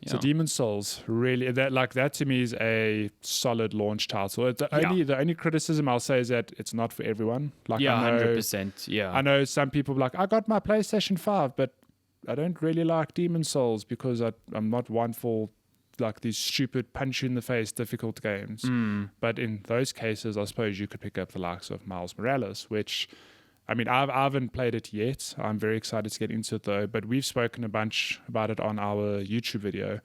So Demon Souls, really, that to me is a solid launch title. The only criticism I'll say is that it's not for everyone. Like, yeah, I know, 100%. Yeah, I know some people like, I got my PlayStation 5, but I don't really like Demon Souls because I'm not one for like these stupid punch you in the face difficult games. But in those cases, I suppose you could pick up the likes of Miles Morales, which, I mean, I haven't played it yet. I'm very excited to get into it though, but we've spoken a bunch about it on our YouTube video.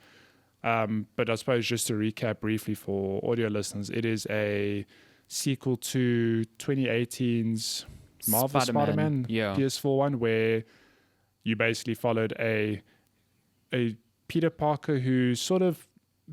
But I suppose just to recap briefly for audio listeners, it is a sequel to 2018's Marvel Spider-Man PS4 one, where you basically followed a Peter Parker who's sort of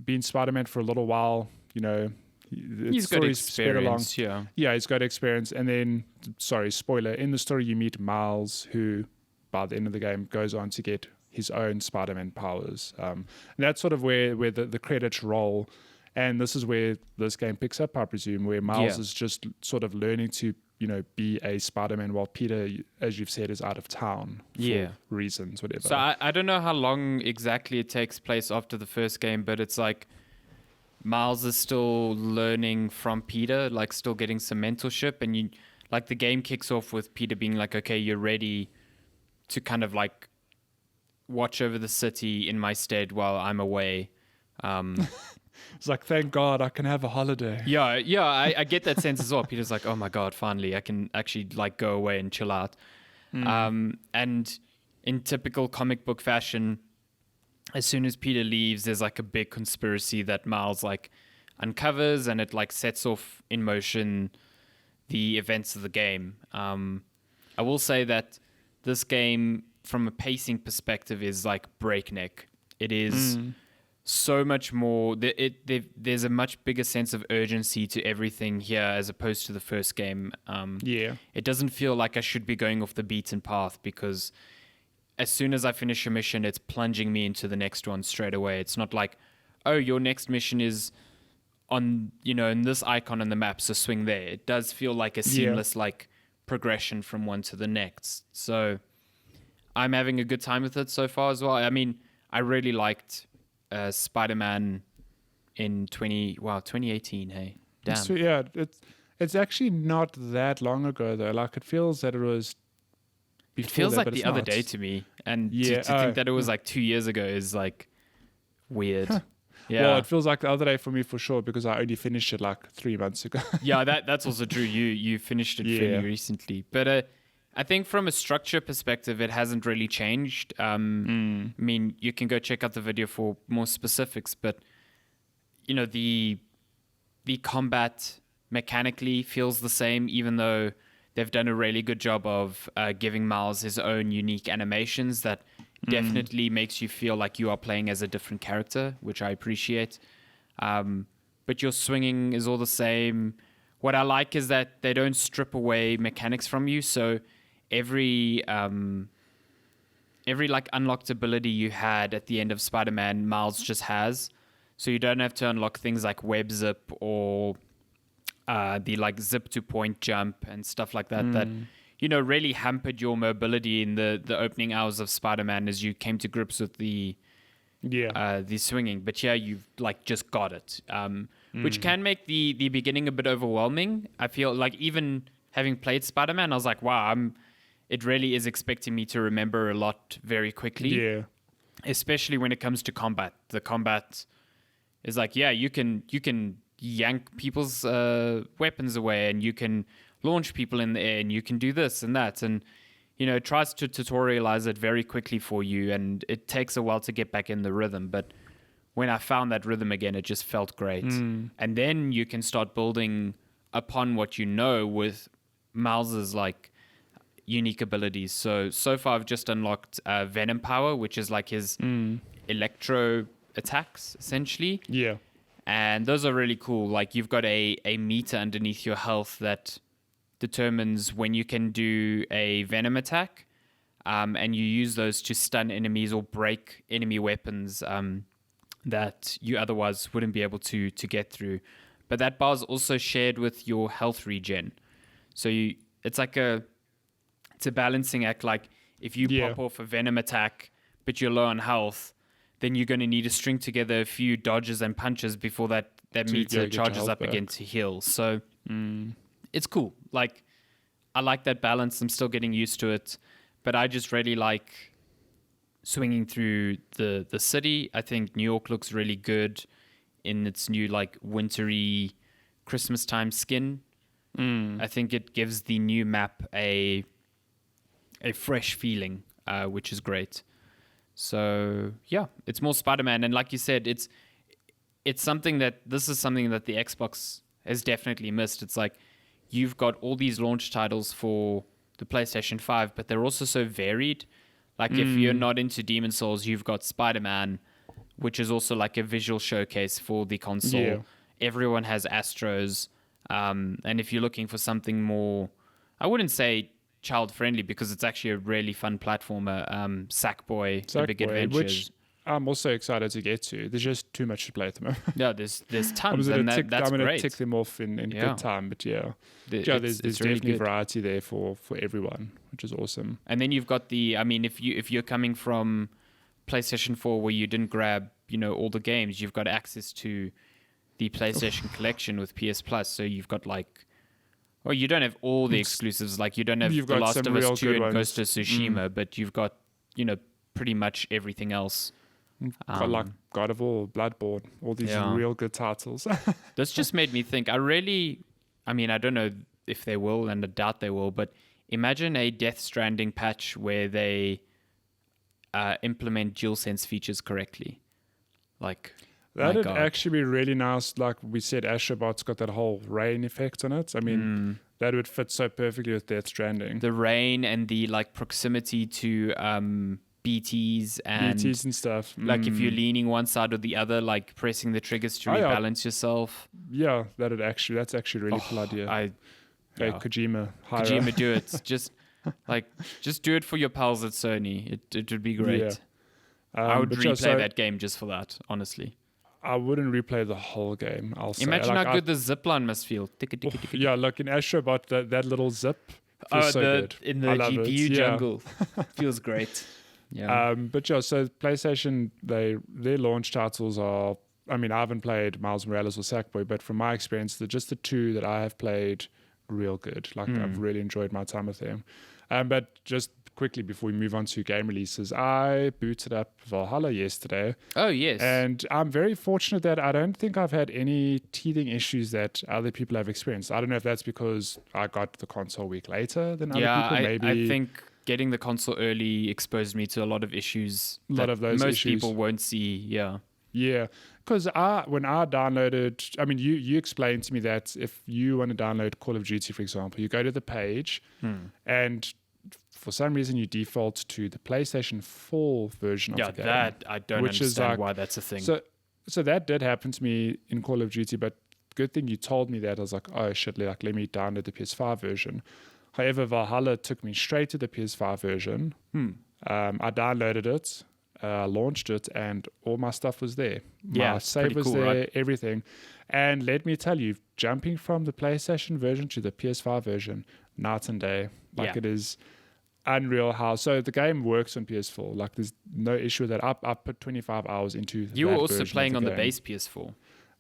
been Spider-Man for a little while, you know. He's got experience, yeah, he's got experience. And then, sorry, spoiler, in the story you meet Miles, who by the end of the game goes on to get his own Spider-Man powers. And that's sort of where the credits roll. And this is where this game picks up, I presume, where Miles is just sort of learning to, you know, be a Spider-Man while Peter, as you've said, is out of town for reasons, whatever. So I don't know how long exactly it takes place after the first game, but it's like Miles is still learning from Peter, like still getting some mentorship, and you like the game kicks off with Peter being like, okay, you're ready to kind of like watch over the city in my stead while I'm away. It's like, thank God I can have a holiday. Yeah, I get that sense as well. Peter's like, oh my God, finally I can actually like go away and chill out. And in typical comic book fashion, as soon as Peter leaves, there's like a big conspiracy that Miles like uncovers, and it like sets off in motion the events of the game. I will say that this game, from a pacing perspective, is like breakneck. It is so much more. There's a much bigger sense of urgency to everything here as opposed to the first game. It doesn't feel like I should be going off the beaten path, because as soon as I finish a mission, it's plunging me into the next one straight away. It's not like, oh, your next mission is on, you know, in this icon on the map, so swing there. It does feel like a seamless like progression from one to the next. So I'm having a good time with it so far as well. I mean, I really liked Spider-Man in 2018. Hey, damn. So, yeah, it's actually not that long ago though. Like, it feels that it was. It feels like the other day to me, and to think that it was like 2 years ago is like weird. Yeah. Well, it feels like the other day for me for sure, because I only finished it like 3 months ago. Yeah, that's also true. You finished it fairly recently, but I think from a structure perspective, it hasn't really changed. I mean, you can go check out the video for more specifics, but you know, the combat mechanically feels the same, even though they've done a really good job of giving Miles his own unique animations that definitely makes you feel like you are playing as a different character, which I appreciate. But your swinging is all the same. What I like is that they don't strip away mechanics from you. So every like unlocked ability you had at the end of Spider-Man, Miles just has. So you don't have to unlock things like web zip or the like zip to point jump and stuff like that, that, you know, really hampered your mobility in the opening hours of Spider-Man as you came to grips with the swinging. But yeah, you've like just got it, which can make the beginning a bit overwhelming. I feel like even having played Spider-Man, I was like, wow, it really is expecting me to remember a lot very quickly. Yeah. Especially when it comes to combat. The combat is like, yeah, you can yank people's weapons away, and you can launch people in the air, and you can do this and that, and you know, it tries to tutorialize it very quickly for you, and it takes a while to get back in the rhythm. But when I found that rhythm again, it just felt great. And then you can start building upon what you know with Miles's like unique abilities. So far I've just unlocked Venom Power, which is like his electro attacks, essentially. Yeah. And those are really cool. Like you've got a meter underneath your health that determines when you can do a venom attack, and you use those to stun enemies or break enemy weapons that you otherwise wouldn't be able to get through. But that bar is also shared with your health regen. So it's a balancing act. Like if you pop off a venom attack, but you're low on health, then you're going to need to string together a few dodges and punches before that meter charges up again to heal. So it's cool. Like, I like that balance. I'm still getting used to it. But I just really like swinging through the city. I think New York looks really good in its new, like, wintry Christmas time skin. I think it gives the new map a fresh feeling, which is great. So yeah, it's more Spider-Man, and like you said, this is something that the Xbox has definitely missed. It's like you've got all these launch titles for the PlayStation 5, but they're also so varied. Like if you're not into Demon Souls, you've got Spider-Man, which is also like a visual showcase for the console. Yeah. Everyone has Astros, and if you're looking for something more, I wouldn't say child-friendly because it's actually a really fun platformer. Sackboy, The Big Adventures, which I'm also excited to get to. There's just too much to play at the moment. Yeah, there's tons, and that's great. I'm going to tick them off in good time, but there's really definitely good variety there for everyone, which is awesome. And then you've got if you're coming from PlayStation 4 where you didn't grab all the games, you've got access to the PlayStation Collection with PS Plus. So you've got you don't have all the exclusives. Like you don't have The Last of Us 2 and Ghost of Tsushima, but you've got pretty much everything else. Got like God of War, Bloodborne, all these real good titles. This just made me think. I don't know if they will, and I doubt they will, but imagine a Death Stranding patch where they implement DualSense features correctly. Like, that'd actually be really nice. Like we said, Astrobot's got that whole rain effect on it. I mean, that would fit so perfectly with Death Stranding. The rain and the proximity to BTs and stuff. Like if you're leaning one side or the other, like pressing the triggers to rebalance yourself. Yeah, that's actually really cool idea. Kojima, do it. Just do it for your pals at Sony. It would be great. Yeah. I would replay that game just for that, honestly. I wouldn't replay the whole game. Imagine how good the zipline must feel. Yeah, look, in Astrobot, that little zip feels so good. In the GPU jungle. Feels great. Yeah. So PlayStation, their launch titles are, I haven't played Miles Morales or Sackboy, but from my experience, they're just the two that I have played real good. I've really enjoyed my time with them. But just quickly before we move on to game releases, I booted up Valhalla yesterday. Oh, yes. And I'm very fortunate that I don't think I've had any teething issues that other people have experienced. I don't know if that's because I got the console a week later than other people. Maybe I think getting the console early exposed me to a lot of issues. Most people won't see. Yeah. Yeah, because when I downloaded, you explained to me that if you want to download Call of Duty, for example, you go to the page and for some reason you default to the PlayStation 4 version of the game. Yeah, that I don't understand why that's a thing. So that did happen to me in Call of Duty, but good thing you told me that. I was like, oh shit, let me download the PS5 version. However, Valhalla took me straight to the PS5 version. I downloaded it. Launched it, and all my stuff was there. My save was there, right? Everything. And let me tell you, jumping from the PlayStation version to the PS5 version, night and day. It is unreal how. So the game works on PS4. There's no issue with that. I put 25 hours into. You were also playing on the base PS4.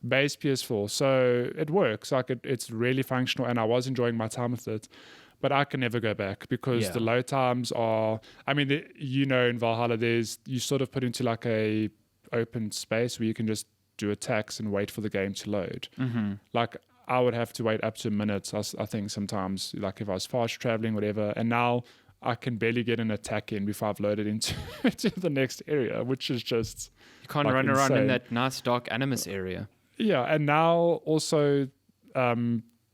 Base PS4, so it works. It's really functional, and I was enjoying my time with it. But I can never go back because the load times are. In Valhalla, you sort of put into a open space where you can just do attacks and wait for the game to load. I would have to wait up to minutes. I think sometimes, if I was fast traveling, whatever. And now I can barely get an attack in before I've loaded into the next area, which is just you can't run around in that nice dark Animus area. Yeah, and now also.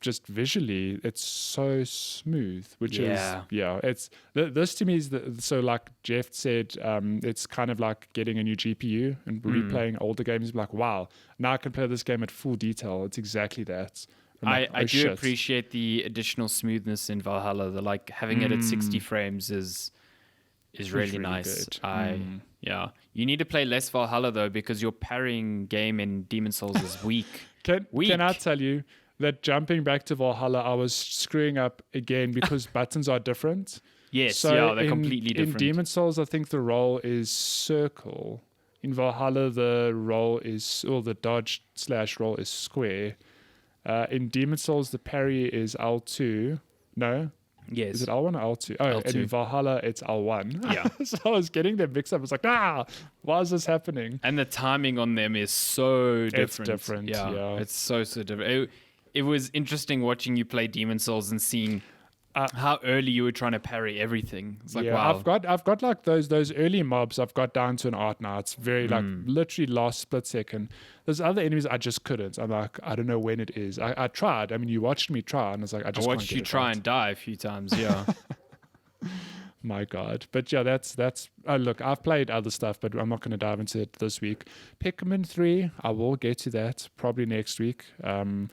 just visually, it's so smooth, which Yeah. it's this to me is so like Jeff said, it's kind of like getting a new GPU and replaying older games. Like, wow, now I can play this game at full detail. It's exactly that. I'm like, I do shit. appreciate the additional smoothness in Valhalla. The like having it at 60 frames is really nice. good. Yeah. You need to play less Valhalla though, because your parrying game in Demon Souls is weak. Can I tell you that jumping back to Valhalla, I was screwing up again because buttons are different. Yes, So they're completely different. In Demon Souls, I think the roll is circle. In Valhalla, the roll is, or the dodge / roll is square. In Demon Souls, the parry is L2. No? Yes. Is it L1 or L2? Oh, L2. and in Valhalla, it's L1. Yeah. So I was getting them mixed up. I was like, why is this happening? And the timing on them is so different. It's different, yeah. It's so different. It was interesting watching you play Demon Souls and seeing how early you were trying to parry everything. It's like, wow. I've got like those early mobs. I've got down to an art now. It's very like literally last split second. There's other enemies I just couldn't. I'm like, I don't know when it is. I tried. I mean, you watched me try, and I was like, I just watched you try and die a few times. Yeah. My God. But yeah, that's look, I've played other stuff, but I'm not going to dive into it this week. Pikmin 3, I will get to that probably next week. And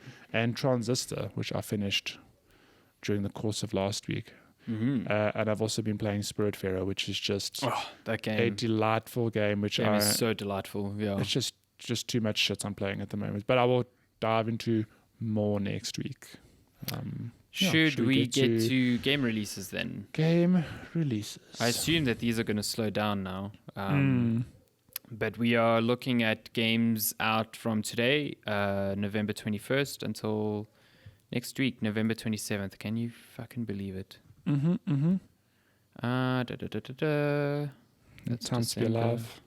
Transistor, which I finished during the course of last week. Mm-hmm. And I've also been playing Spiritfarer, which is just that game. a delightful game. Which is so delightful. Yeah, it's just too much shit I'm playing at the moment. But I will dive into more next week. Should we get to game releases then? Game releases. I assume that these are going to slow down now. But we are looking at games out from today, November 21st, until next week, November 27th. Can you fucking believe it? That's time to be alive.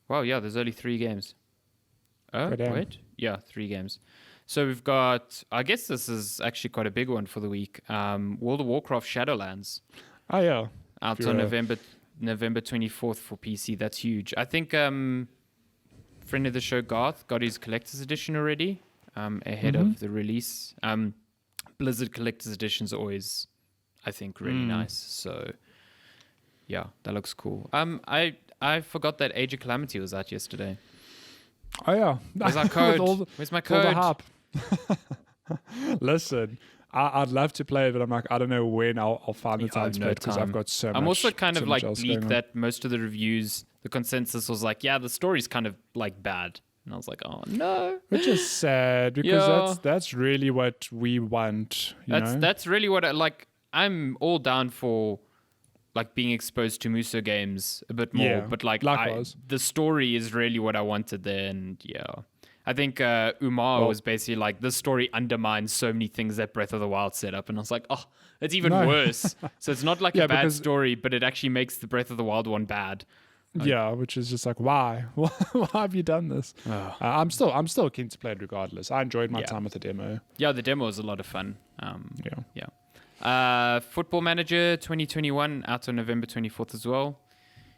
Wow, yeah, there's only 3 games. Oh, Go down. wait. Yeah, 3 games. So we've got, I guess this is actually quite a big one for the week. World of Warcraft Shadowlands. Oh, yeah. Out on November 24th for PC. That's huge. I think friend of the show, Garth, got his collector's edition already ahead of the release. Blizzard collector's editions are always, I think, really nice. So, yeah, that looks cool. I forgot that Age of Calamity was out yesterday. Oh, yeah. Where's our code? Where's my code? All the hype. Listen, I'd love to play it, but I'm like, I don't know when I'll find the time to play it because I've got so much. I'm also kind of like else bleak going on. that most of the reviews, the consensus was like, yeah, the story's kind of like bad. And I was like, oh no. Which is sad because that's really what we want. That's really what I like. I'm all down for like being exposed to Muso games a bit more, but like the story is really what I wanted there. And I think Umar was basically like, this story undermines so many things that Breath of the Wild set up. And I was like, oh, it's even worse. So it's not like a bad story, but it actually makes the Breath of the Wild one bad. Which is just like, why? Why have you done this? I'm still keen to play it regardless. I enjoyed my time with the demo. Yeah, the demo was a lot of fun. Football Manager 2021 out on November 24th as well.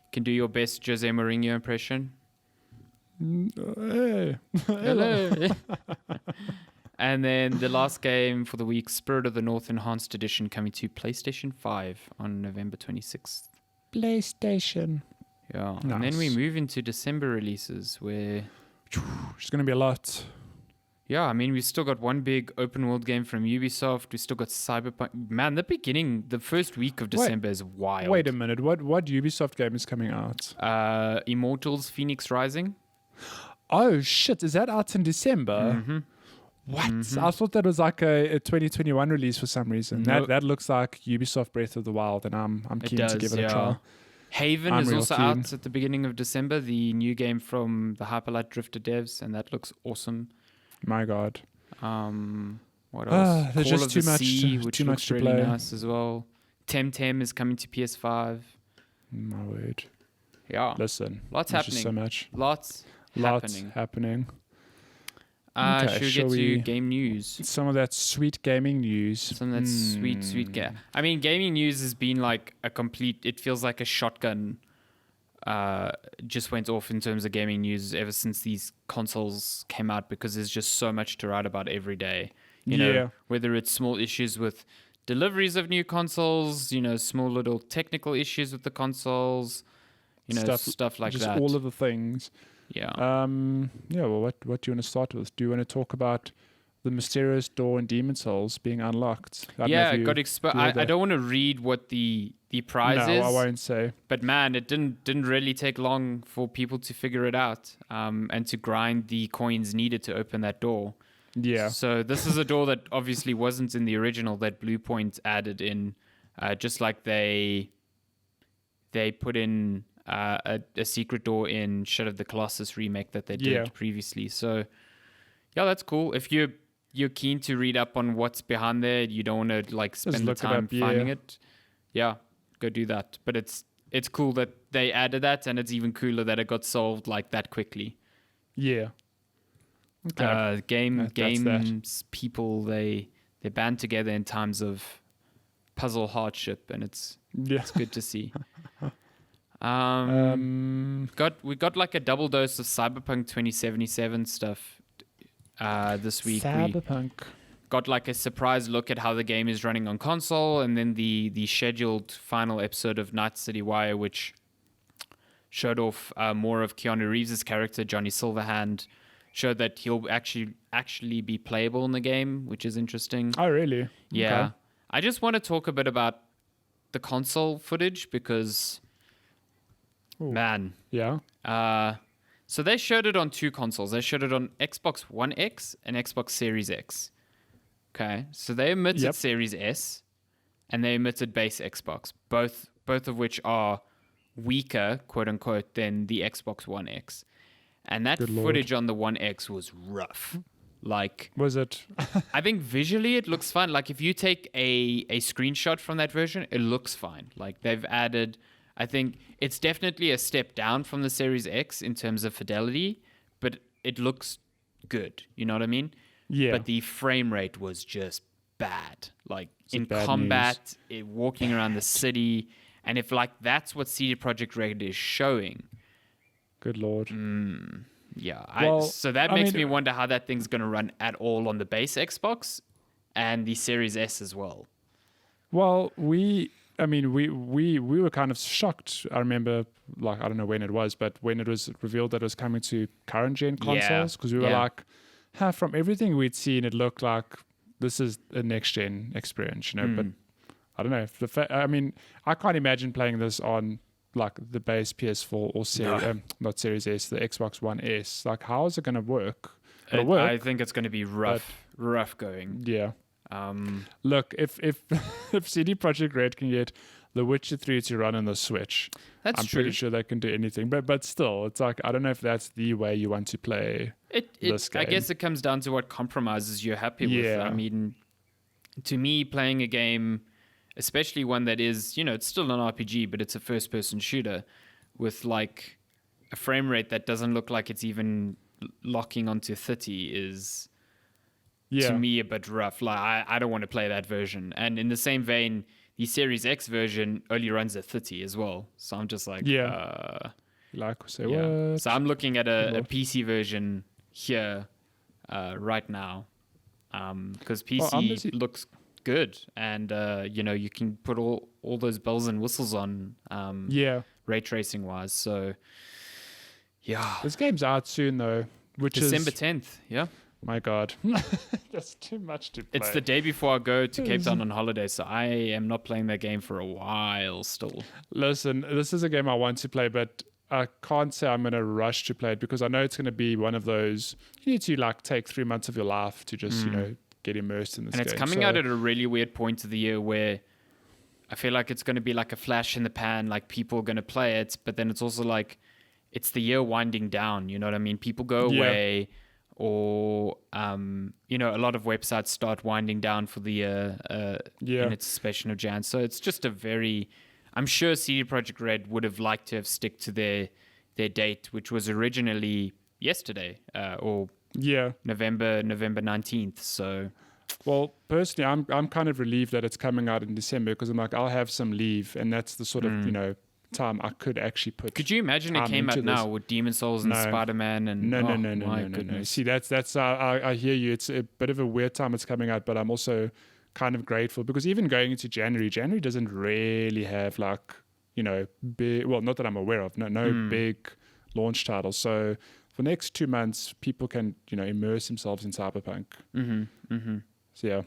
You can do your best Jose Mourinho impression. Hey. Hello. And then the last game for the week, Spirit of the North Enhanced Edition, coming to PlayStation 5 on November 26th. PlayStation. Yeah. Nice. And then we move into December releases where it's going to be a lot. Yeah, I mean, we've still got one big open world game from Ubisoft. We've still got Cyberpunk. Man, the first week of December is wild. Wait a minute. What Ubisoft game is coming out? Immortals Phoenix Rising. Oh, shit. Is that out in December? Mm-hmm. What? Mm-hmm. I thought that was like a 2021 release for some reason. Nope. That looks like Ubisoft Breath of the Wild, and I'm keen to give it a try. Haven is also out at the beginning of December, the new game from the Hyperlight Drifter devs, and that looks awesome. My God. What else? There's Call just of too the much, Sea, which too looks much to really play. nice as well. Temtem is coming to PS5. My word. Yeah. Listen. Lots there's happening. Just so much. Lots happening. Okay, should we get to game news? Some of that sweet gaming news. Some of that sweet game. I mean, gaming news has been like a complete, it feels like a shotgun just went off in terms of gaming news ever since these consoles came out, because there's just so much to write about every day. You Yeah. know, whether it's small issues with deliveries of new consoles, you know, small little technical issues with the consoles, you know, stuff like just that. all of the things. Yeah. Yeah. Well, what do you want to start with? Do you want to talk about the mysterious door in Demon Souls being unlocked? Yeah, it got I don't want to read what the prize is. No, I won't say. But man, it didn't really take long for people to figure it out, and to grind the coins needed to open that door. Yeah. So this is a door that obviously wasn't in the original, that Blue Point added in, just like they put in a secret door in Shadow of the Colossus remake that they did previously. So yeah, that's cool. If you're keen to read up on what's behind there, you don't want to like spend the time finding it. Yeah, go do that. But it's cool that they added that, and it's even cooler that it got solved like that quickly. Yeah. Okay. Games people they band together in times of puzzle hardship, and it's good to see. We got like a double dose of Cyberpunk 2077 stuff this week. Cyberpunk. We got like a surprise look at how the game is running on console, and then the scheduled final episode of Night City Wire, which showed off more of Keanu Reeves' character, Johnny Silverhand. Showed that he'll actually be playable in the game, which is interesting. Oh, really? Yeah. Okay. I just want to talk a bit about the console footage because, man. Yeah. So they showed it on two consoles. They showed it on Xbox One X and Xbox Series X. Okay. So they omitted Series S and they omitted base Xbox, both of which are weaker, quote unquote, than the Xbox One X. And that footage on the One X was rough. Like, was it? I think visually it looks fine. Like, if you take a screenshot from that version, it looks fine. Like, they've added, I think it's definitely a step down from the Series X in terms of fidelity, but it looks good. You know what I mean? Yeah. But the frame rate was just bad. Like, in combat, walking around the city. And if, like, that's what CD Projekt Red is showing. Good Lord. Yeah. So that makes me wonder how that thing's going to run at all on the base Xbox and the Series S as well. Well, we were kind of shocked. I remember, like, I don't know when it was, but when it was revealed that it was coming to current gen consoles, because we were like, from everything we'd seen, it looked like this is a next gen experience, you know. But I don't know. I can't imagine playing this on like the base PS4 or not Series S, the Xbox One S. Like, how is it going to work? It'll work. I think it's going to be rough going. Yeah. Look, if CD Projekt Red can get The Witcher 3 to run on the Switch, I'm pretty sure they can do anything. But still, it's like, I don't know if that's the way you want to play this game. I guess it comes down to what compromises you're happy with. I mean, to me, playing a game, especially one that is, you know, it's still an RPG, but it's a first-person shooter with like a frame rate that doesn't look like it's even locking onto 30 is, to me, a bit rough. Like, I don't want to play that version. And in the same vein, the Series X version only runs at 30 as well. So I'm just like, what? So I'm looking at a PC version here right now because PC looks good, and you know, you can put all those bells and whistles on ray tracing wise. So this game's out soon though, which December is 10th. My God, that's too much to play. It's the day before I go to Cape Town on holiday, so I am not playing that game for a while still. Listen, this is a game I want to play, but I can't say I'm going to rush to play it because I know it's going to be one of those, you need to like take 3 months of your life to just, you know, get immersed in this game. And it's coming out at a really weird point of the year where I feel like it's going to be like a flash in the pan, like people are going to play it, but then it's also like it's the year winding down, you know what I mean? People go away, or you know, a lot of websites start winding down for the year in anticipation of Jan. So it's just a very, I'm sure CD Projekt Red would have liked to have stick to their date, which was originally yesterday or November 19th. So, well, personally, I'm kind of relieved that it's coming out in December because I'm like, I'll have some leave, and that's the sort of, you know, time I could actually put. Could you imagine it came out now with Demon Souls and No. Spider-Man and No. See, that's I hear you. It's a bit of a weird time it's coming out, but I'm also kind of grateful because even going into January doesn't really have like, big, well, not that I'm aware of, no big launch titles. So for the next 2 months, people can, immerse themselves in Cyberpunk. So yeah.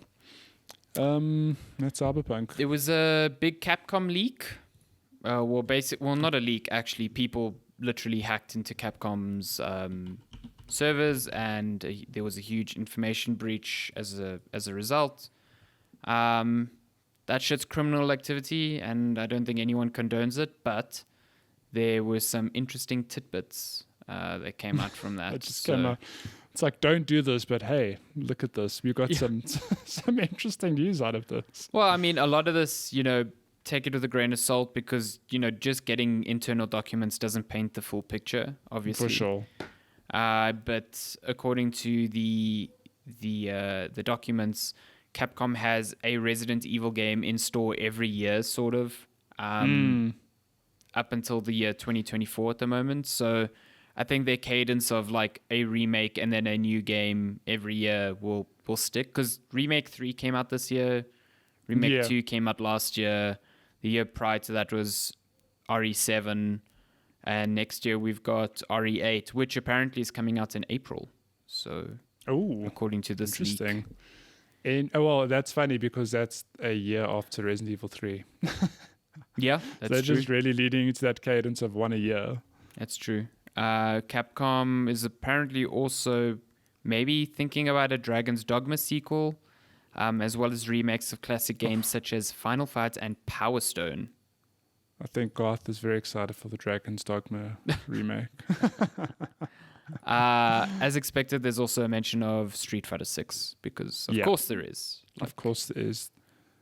That's Cyberpunk. There was a big Capcom leak. Well, not a leak, actually. People literally hacked into Capcom's servers, and there was a huge information breach as a result. That shit's criminal activity, and I don't think anyone condones it, but there were some interesting tidbits that came out from that. Came out. It's like, don't do this, but hey, look at this. We've got some interesting news out of this. Well, I mean, a lot of this, take it with a grain of salt because, just getting internal documents doesn't paint the full picture, obviously. For sure. But according to the documents, Capcom has a Resident Evil game in store every year, sort of, up until the year 2024 at the moment. So I think their cadence of like a remake and then a new game every year will stick, because Remake 3 came out this year, Remake 2 came out last year, the year prior to that was RE7, and next year we've got RE8, which apparently is coming out in April. So, according to this interesting. Well, that's funny because that's a year after Resident Evil 3. Yeah, that's so they're true. just really leading into that cadence of one a year. That's true. Capcom is apparently also maybe thinking about a Dragon's Dogma sequel, as well as remakes of classic games such as Final Fight and Power Stone. I think Garth is very excited for the Dragon's Dogma remake. As expected, there's also a mention of Street Fighter 6, because of course there is. Of course there is.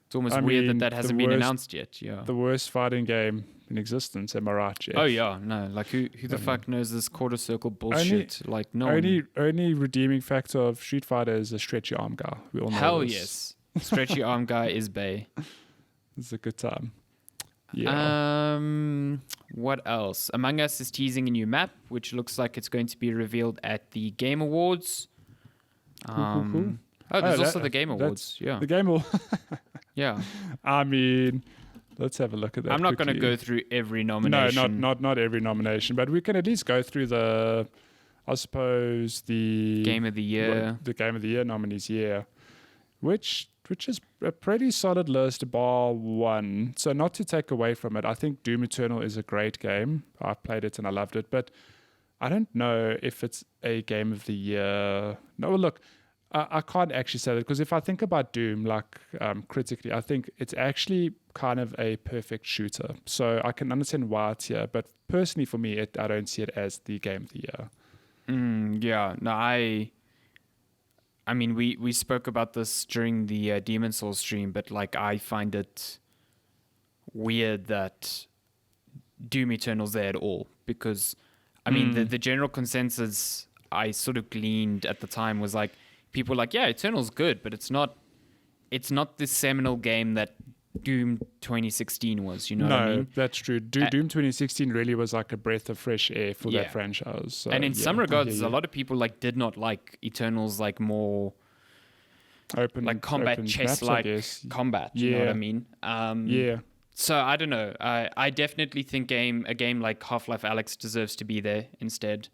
It's almost weird that hasn't been announced yet. Yeah. The worst fighting game in existence, am I right, Jeff? Oh yeah, no. Like who the fuck knows this quarter circle bullshit? Only redeeming factor of Street Fighter is a stretchy arm guy. We all know Hell this. yes. Stretchy arm guy is bae. It's a good time. Yeah. What else? Among Us is teasing a new map, which looks like it's going to be revealed at the Game Awards. Cool. Oh, there's also the Game Awards. Yeah. The Game Awards. Yeah. I mean, let's have a look at that. I'm not going to go through every nomination. No, not every nomination, but we can at least go through the Game of the Year. The Game of the Year nominees, which is a pretty solid list, bar one. So not to take away from it, I think Doom Eternal is a great game. I played it and I loved it, but I don't know if it's a Game of the Year. No, look, I can't actually say that, because if I think about Doom, like critically, I think it's actually kind of a perfect shooter. So I can understand why it's here, but personally for me, I don't see it as the Game of the Year. Yeah, no, I mean, we spoke about this during the Demon Souls stream, but like I find it weird that Doom Eternal's there at all, because I mean the general consensus I sort of gleaned at the time was like, people were like, yeah, Eternal's good, but it's not the seminal game that Doom 2016 was, you know what I mean? No, that's true. Doom 2016 really was like a breath of fresh air for that franchise. So, and in some regards, a lot of people like did not like Eternal's like more open, like combat chess like combat. You know what I mean? So I don't know. I definitely think a game like Half-Life Alyx deserves to be there instead.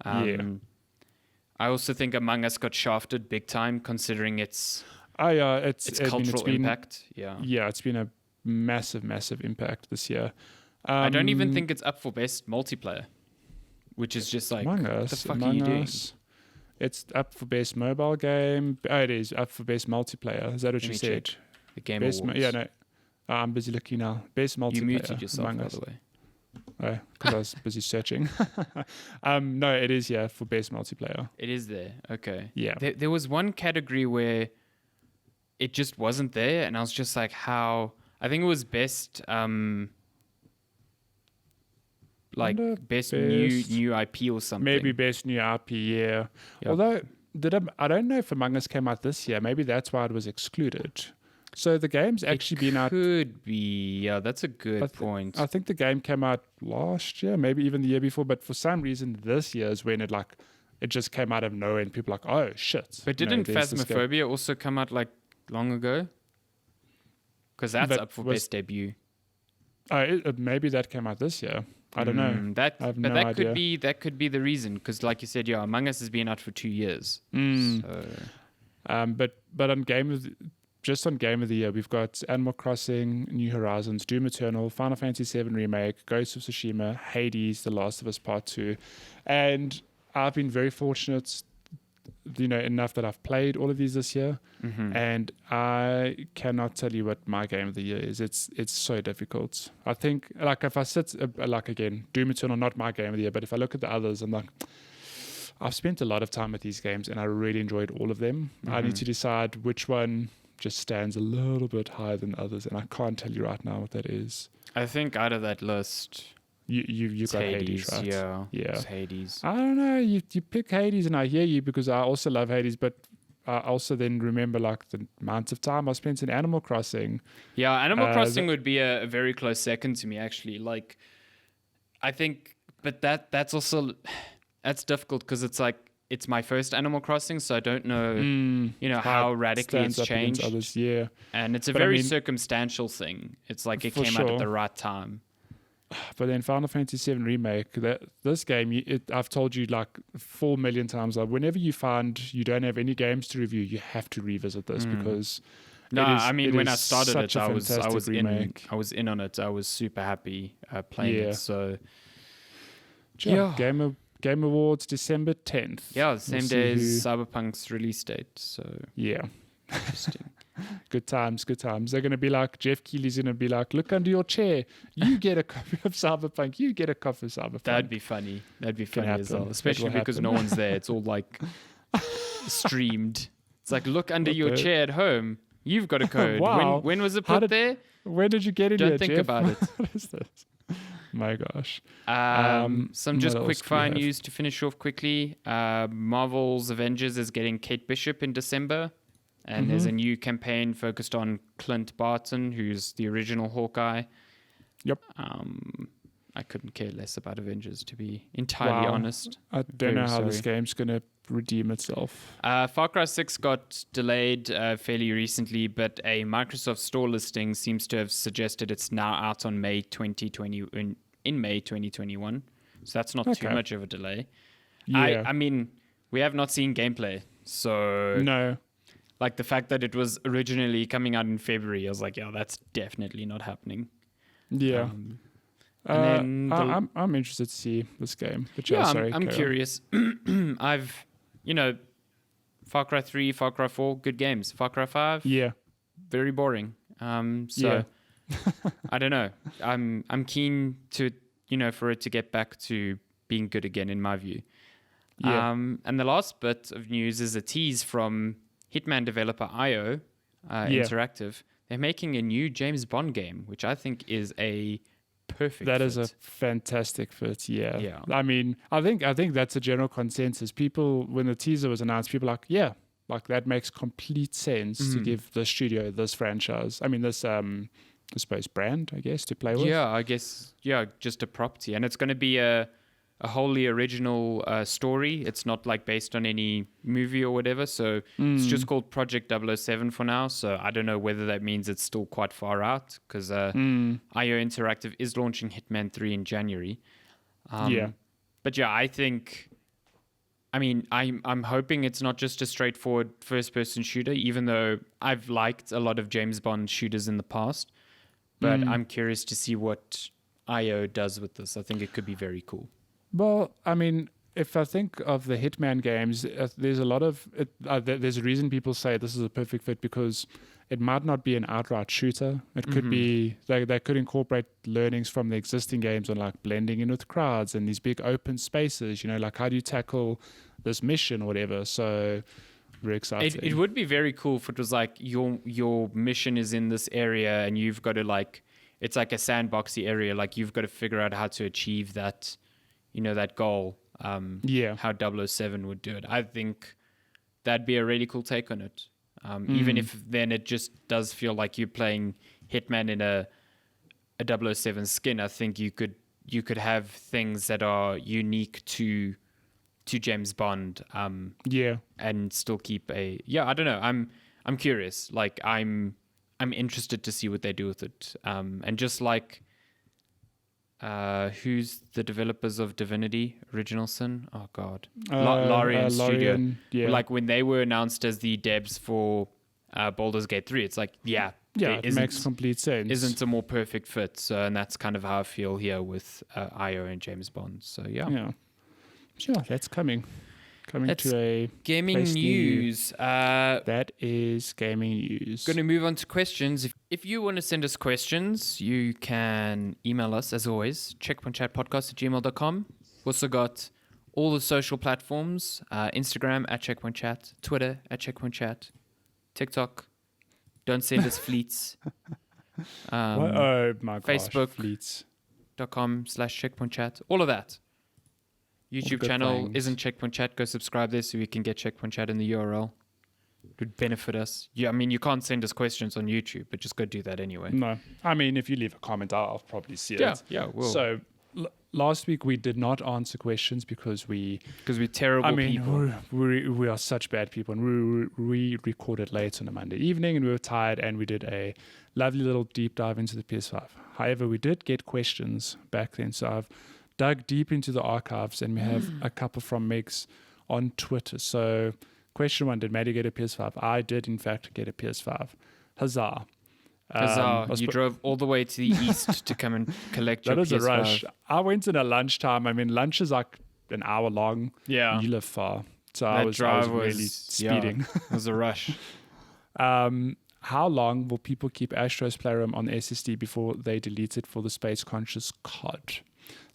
I also think Among Us got shafted big time, considering its cultural impact. Yeah, it's been a massive impact this year. I don't even think it's up for best multiplayer, which is just like, what the fuck are you doing? It's up for best mobile game. Oh, it is up for best multiplayer. Is that what you said? The Game Awards. No. I'm busy looking now. Best multiplayer. You muted yourself, by the way. Oh, because I was busy searching. No, it is, for best multiplayer. It is there. Okay. Yeah. There was one category where it just wasn't there, and I was just like, how? I think it was best, best new IP or something. Maybe best new IP, yeah. Yep. Although, I don't know if Among Us came out this year. Maybe that's why it was excluded. So the game's actually been out. Could be. Yeah, that's a good point. I think the game came out last year, maybe even the year before. But for some reason, this year is when it just came out of nowhere, and people are like, oh shit. But didn't Phasmophobia also come out like long ago? Because that's up for best debut. Maybe that came out this year. I don't know. I have no idea. That could be the reason. Because like you said, Among Us has been out for 2 years. So. But on Game of the Year, we've got Animal Crossing, New Horizons, Doom Eternal, Final Fantasy VII Remake, Ghost of Tsushima, Hades, The Last of Us Part 2. And I've been very fortunate, enough that I've played all of these this year. Mm-hmm. And I cannot tell you what my Game of the Year is. It's so difficult. I think, if I sit, again, Doom Eternal, not my Game of the Year, but if I look at the others, I'm like, I've spent a lot of time with these games and I really enjoyed all of them. Mm-hmm. I need to decide which one just stands a little bit higher than others, and I can't tell you right now what that is. I think out of that list, you got Hades, right? Yeah. It's Hades. I don't know. You pick Hades, and I hear you because I also love Hades, but I also then remember the amount of time I spent in Animal Crossing. Yeah, Animal Crossing would be a very close second to me, actually. I think, but that's also that's difficult because it's my first Animal Crossing, so I don't know, how radically it's changed. Others, yeah. And it's a very circumstantial thing. It's like it came out at the right time. But then Final Fantasy VII Remake, this game, I've told you 4 million times, whenever you find you don't have any games to review, you have to revisit this because... No, when I started it, I was in on it. I was super happy playing it. So, Game Awards, December 10th. Yeah, the same day as Cyberpunk's release date. So yeah, interesting. Good times. They're going to be Jeff Keighley's going to be look under your chair. You get a copy of Cyberpunk. You get a copy of Cyberpunk. That'd be funny. As well, especially because no one's there. It's all streamed. It's look under your chair at home. You've got a code. Wow. When was it put there? When did you get in here, Don't think Jeff? about it. What is this? My gosh. Some just quick fire news to finish off quickly. Marvel's Avengers is getting Kate Bishop in December. And there's a new campaign focused on Clint Barton, who's the original Hawkeye. Yep. I couldn't care less about Avengers, to be entirely honest. I don't know how this game's going to redeem itself. Far Cry 6 got delayed fairly recently, but a Microsoft Store listing seems to have suggested it's now out on May 2020 in May 2021. So that's not too much of a delay. Yeah. I mean, we have not seen gameplay, so no. The fact that it was originally coming out in February, I was like, yeah, that's definitely not happening. Yeah. And then I'm interested to see this game. But I'm curious. I've, Far Cry 3, Far Cry 4, good games. Far Cry 5, very boring. I don't know. I'm keen to, for it to get back to being good again, in my view. Yeah. And the last bit of news is a tease from Hitman developer IO Interactive. They're making a new James Bond game, which I think is a perfect fit. Is a fantastic fit, yeah. I mean, I think that's a general consensus. People, when the teaser was announced, people are like, that makes complete sense to give the studio this franchise. I mean, this, I suppose, brand, I guess, to play with. Yeah, I guess, just a property. And it's going to be a wholly original story. It's not based on any movie or whatever. So it's just called Project 007 for now. So I don't know whether that means it's still quite far out because IO Interactive is launching Hitman 3 in January. But I think, I'm hoping it's not just a straightforward first-person shooter, even though I've liked a lot of James Bond shooters in the past. But I'm curious to see what IO does with this. I think it could be very cool. Well, I mean, if I think of the Hitman games, there's a lot of there's a reason people say this is a perfect fit because it might not be an outright shooter. It could be they could incorporate learnings from the existing games on blending in with crowds and these big open spaces. How do you tackle this mission or whatever? So very exciting. It would be very cool if it was your mission is in this area and you've got to it's like a sandboxy area. You've got to figure out how to achieve that. That goal, how 007 would do it. I think that'd be a really cool take on it. Even if then it just does feel like you're playing Hitman in a 007 skin. I think you could have things that are unique to James Bond. And still keep I don't know. I'm curious. Like I'm interested to see what they do with it. And just like who's the developers of Divinity Original Sin? Oh God, Larian Studio. Yeah. Like when they were announced as the devs for Baldur's Gate 3, it's like it makes complete sense. Isn't a more perfect fit. So, and that's kind of how I feel here with IO and James Bond. So Sure, that's coming that's to a gaming news. That is gaming news. Going to move on to questions. If you want to send us questions, you can email us as always, checkpointchatpodcast@gmail.com. We've also got all the social platforms, Instagram @checkpointchat, Twitter @checkpointchat, TikTok. Don't send us fleets. Oh my gosh, Facebook. fleets. .com/checkpointchat. All of that. YouTube channel things. isn't Checkpoint Chat. Go subscribe there so we can get Checkpoint Chat in the URL. It would benefit us. Yeah, I mean, you can't send us questions on YouTube, but just go do that anyway. No, I mean, if you leave a comment, I'll probably see it. Yeah, we'll. So last week we did not answer questions because we're terrible people. we are such bad people, and we recorded late on a Monday evening, and we were tired, and we did a lovely little deep dive into the PS5. However, we did get questions back then, so I've dug deep into the archives, and we have a couple from Megs on Twitter. So question 1, did Matty get a PS5? I did, in fact, get a PS5. Huzzah. You drove all the way to the east to come and collect your PS5. That was a rush. I went in at lunchtime. I mean, lunch is like an hour long. Yeah. You live far. So that I was really speeding. Yeah, it was a rush. How long will people keep Astro's Playroom on SSD before they delete it for the space-conscious COD?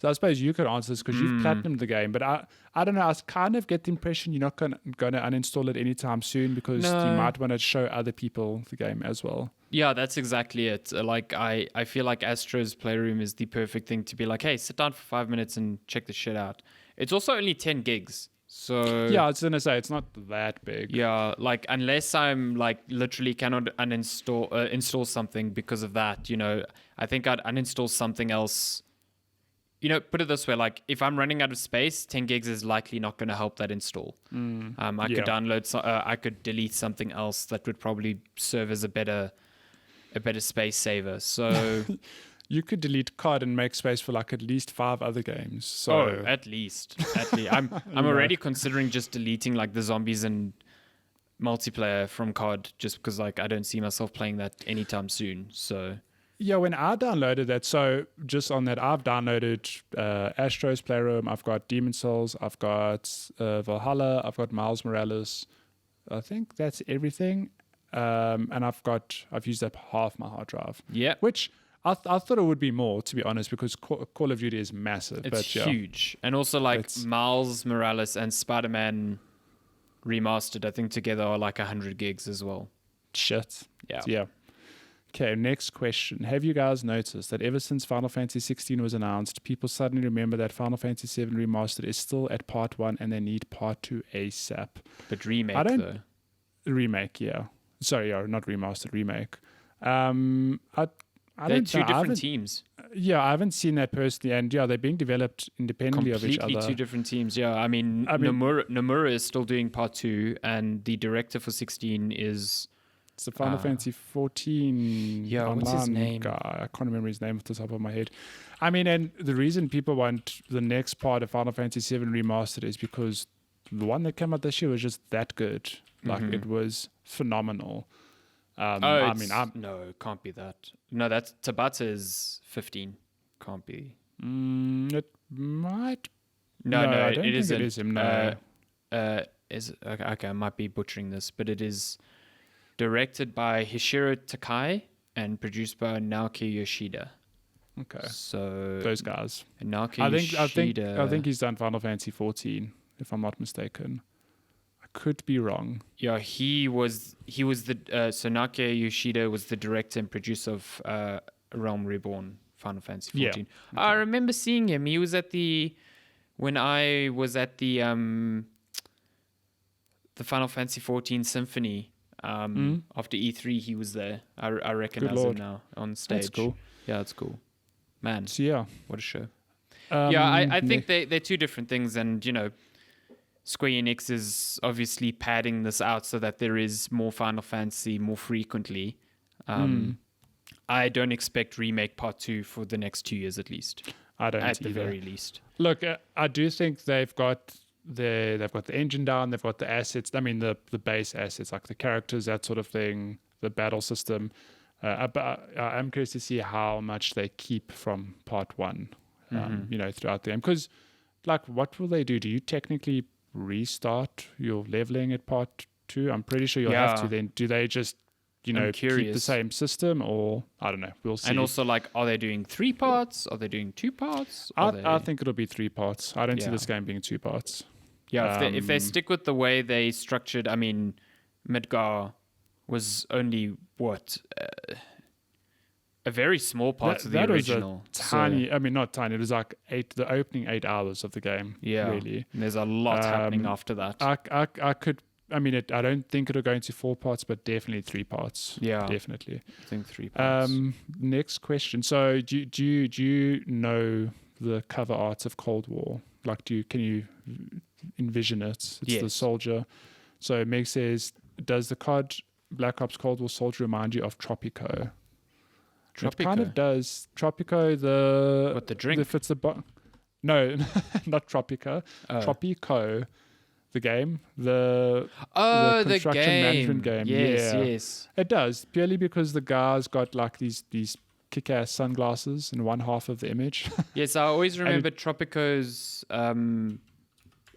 So I suppose you could answer this because you've platinumed the game, but I don't know. I kind of get the impression you're not going to uninstall it anytime soon because you might want to show other people the game as well. Yeah, that's exactly it. Like I feel like Astro's Playroom is the perfect thing to be like, hey, sit down for 5 minutes and check the shit out. It's also only 10 gigs. So yeah, I was going to say, it's not that big. Yeah, like unless I'm like literally cannot install something because of that, I think I'd uninstall something else. Put it this way, like if I'm running out of space, 10 gigs is likely not going to help that install. I could download, I could delete something else that would probably serve as a better space saver. So you could delete COD and make space for like at least 5 other games. So at least. I'm already considering just deleting like the zombies and multiplayer from COD just because like I don't see myself playing that anytime soon. So yeah, when I downloaded that, so just on that, I've downloaded Astro's Playroom, I've got Demon's Souls, I've got Valhalla, I've got Miles Morales. I think that's everything. And I've used up half my hard drive. Yeah. Which I thought it would be more, to be honest, because Call of Duty is massive. It's huge. And also like Miles Morales and Spider-Man Remastered, I think together are like 100 gigs as well. Shit. Yeah. Okay, next question. Have you guys noticed that ever since Final Fantasy 16 was announced, people suddenly remember that Final Fantasy 7 Remastered is still at part 1 and they need part 2 ASAP? But remake, Remake, yeah. Sorry, not remastered, remake. They're two different teams. Yeah, I haven't seen that personally. And yeah, they're being developed independently of each other. Completely two different teams, yeah. I mean Nomura is still doing part 2 and the director for 16 is... It's the Final Fantasy 14 online what's his name? Guy. I can't remember his name off the top of my head. I mean, and the reason people want the next part of Final Fantasy 7 Remastered is because the one that came out this year was just that good. Like, it was phenomenal. No, it can't be that. No, that's Tabata is 15. Can't be. It might. No, I don't think isn't. it is him. No. Okay, I might be butchering this, but it is directed by Hishiro Takai and produced by Naoki Yoshida. Okay. So those guys. Naoki Yoshida. I think he's done Final Fantasy 14, if I'm not mistaken. I could be wrong. Yeah, he was the so Naoki Yoshida was the director and producer of Realm Reborn, Final Fantasy 14. Yeah. Okay. I remember seeing him. He was when I was at the Final Fantasy 14 Symphony After E3, he was there. I recognize him now on stage. That's cool. Yeah, that's cool. Man, So yeah, what a show. I think they're two different things, and Square Enix is obviously padding this out so that there is more Final Fantasy more frequently. I don't expect Remake Part 2 for the next 2 years at least. I don't at either. the very least. Look, I do think they've got the engine down, they've got the assets. I mean, the base assets like the characters, that sort of thing, the battle system. But I'm curious to see how much they keep from Part 1, throughout the game. Because, like, what will they do? Do you technically restart your leveling at Part 2? I'm pretty sure you'll have to. Then do they just keep the same system, or I don't know, we'll see. And also, like, are they doing 3 parts? Are they doing 2 parts? I think it'll be 3 parts. I don't see this game being 2 parts. Yeah, if they stick with the way they structured, I mean, Midgar was only a very small part of the original. Tiny, I mean, not tiny. It was like the opening 8 hours of the game. Yeah, really. And there's a lot happening after that. I could. I mean, I don't think it'll go into 4 parts, but definitely 3 parts. Yeah, definitely. I think 3 parts. Next question. So, do you know the cover art of Cold War? Like, can you envision it? It's the soldier. So Meg says, does the COD Black Ops Cold War soldier remind you of Tropico? It kind of does. Tropico, the drink? No, not Tropica. Tropico, the game. The construction management game. Yes. It does, purely because the guy's got like these kick-ass sunglasses in one half of the image. Yes, I always remember Tropico's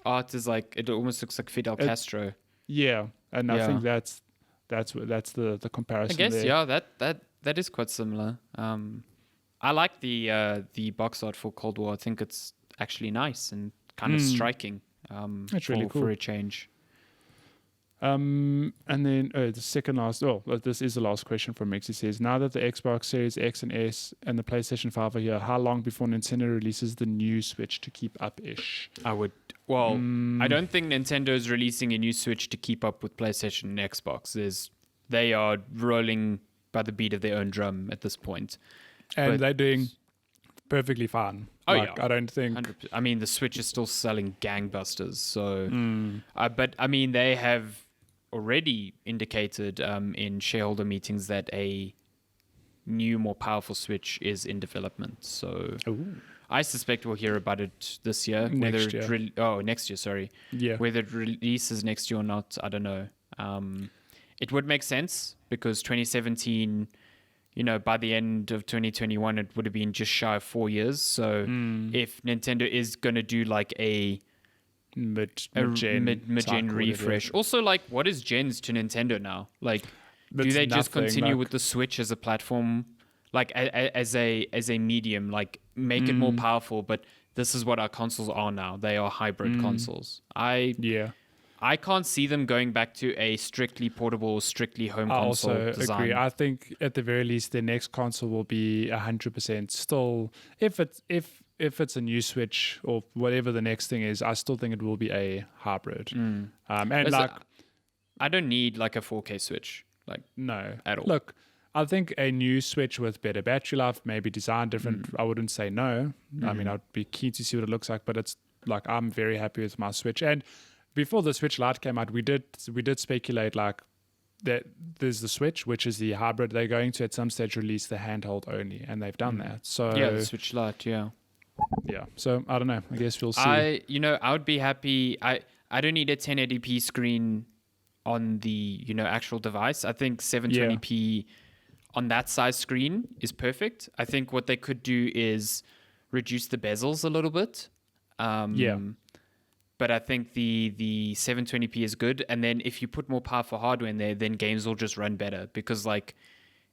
art is like, it almost looks like Fidel Castro. Yeah, and I think that's the comparison. I guess there. that is quite similar. I like the box art for Cold War. I think it's actually nice and kind of striking. That's really cool for a change. And then this is the last question from Mix. He says, now that the Xbox Series X and S and the PlayStation 5 are here, how long before Nintendo releases the new Switch to keep up-ish? I don't think Nintendo is releasing a new Switch to keep up with PlayStation and Xbox. They are rolling by the beat of their own drum at this point. And they're doing perfectly fine. I don't think... 100%. I mean, the Switch is still selling gangbusters. So, but I mean, they have already indicated in shareholder meetings that a new, more powerful Switch is in development. So I suspect we'll hear about it this year. Next year, sorry. Yeah. Whether it releases next year or not, I don't know. It would make sense because 2017, by the end of 2021, it would have been just shy of 4 years. So if Nintendo is going to do like a mid-gen refresh. Also, like, what is gens to Nintendo now? Like, do they just continue with the Switch as a platform, like as a medium, like make it more powerful? But this is what our consoles are now. They are hybrid consoles. I can't see them going back to a strictly portable, strictly home console design. I also agree. I think at the very least, their next console will be 100% still. If it's a new Switch or whatever the next thing is, I still think it will be a hybrid. I don't need like a 4K Switch, like no at all. Look, I think a new Switch with better battery life, maybe designed different. I wouldn't say no. I mean, I'd be keen to see what it looks like, but it's like I'm very happy with my Switch. And before the Switch Lite came out, we did speculate like that there's the Switch, which is the hybrid. They're going to at some stage release the handheld only, and they've done that. So the Switch Lite, yeah. So I don't know. I guess we'll see. I would be happy. I don't need a 1080p screen on the actual device. I think 720p on that size screen is perfect. I think what they could do is reduce the bezels a little bit. But I think the 720p is good. And then if you put more powerful hardware in there, then games will just run better. Because like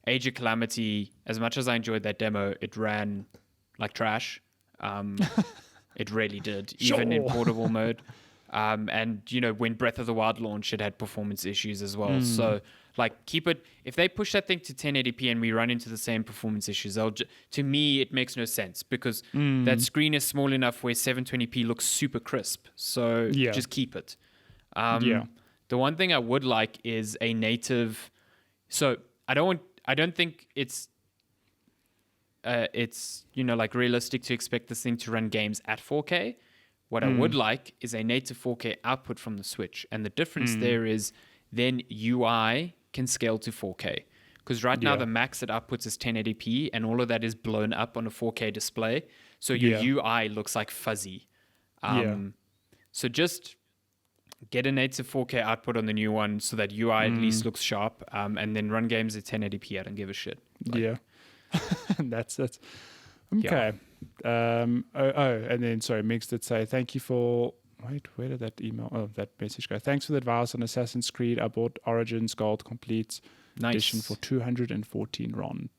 Age of Calamity, as much as I enjoyed that demo, it ran like trash. It really did, even in portable mode. And when Breath of the Wild launched, it had performance issues as well. So like keep it, if they push that thing to 1080p and we run into the same performance issues, to me it makes no sense because that screen is small enough where 720p looks super crisp. So just keep it. The one thing I would like is a native. So I don't think it's like realistic to expect this thing to run games at 4K. What I would like is a native 4K output from the Switch, and the difference there is then UI can scale to 4K. Because right now the max it outputs is 1080p, and all of that is blown up on a 4K display. So your UI looks like fuzzy. So just get a native 4K output on the new one so that UI at least looks sharp, and then run games at 1080p. I don't give a shit. That's it. Okay. And then sorry, Migs did say thank you for. Wait, where did that message go? Thanks for the advice on Assassin's Creed. I bought Origins Gold Complete Edition for 214 rand.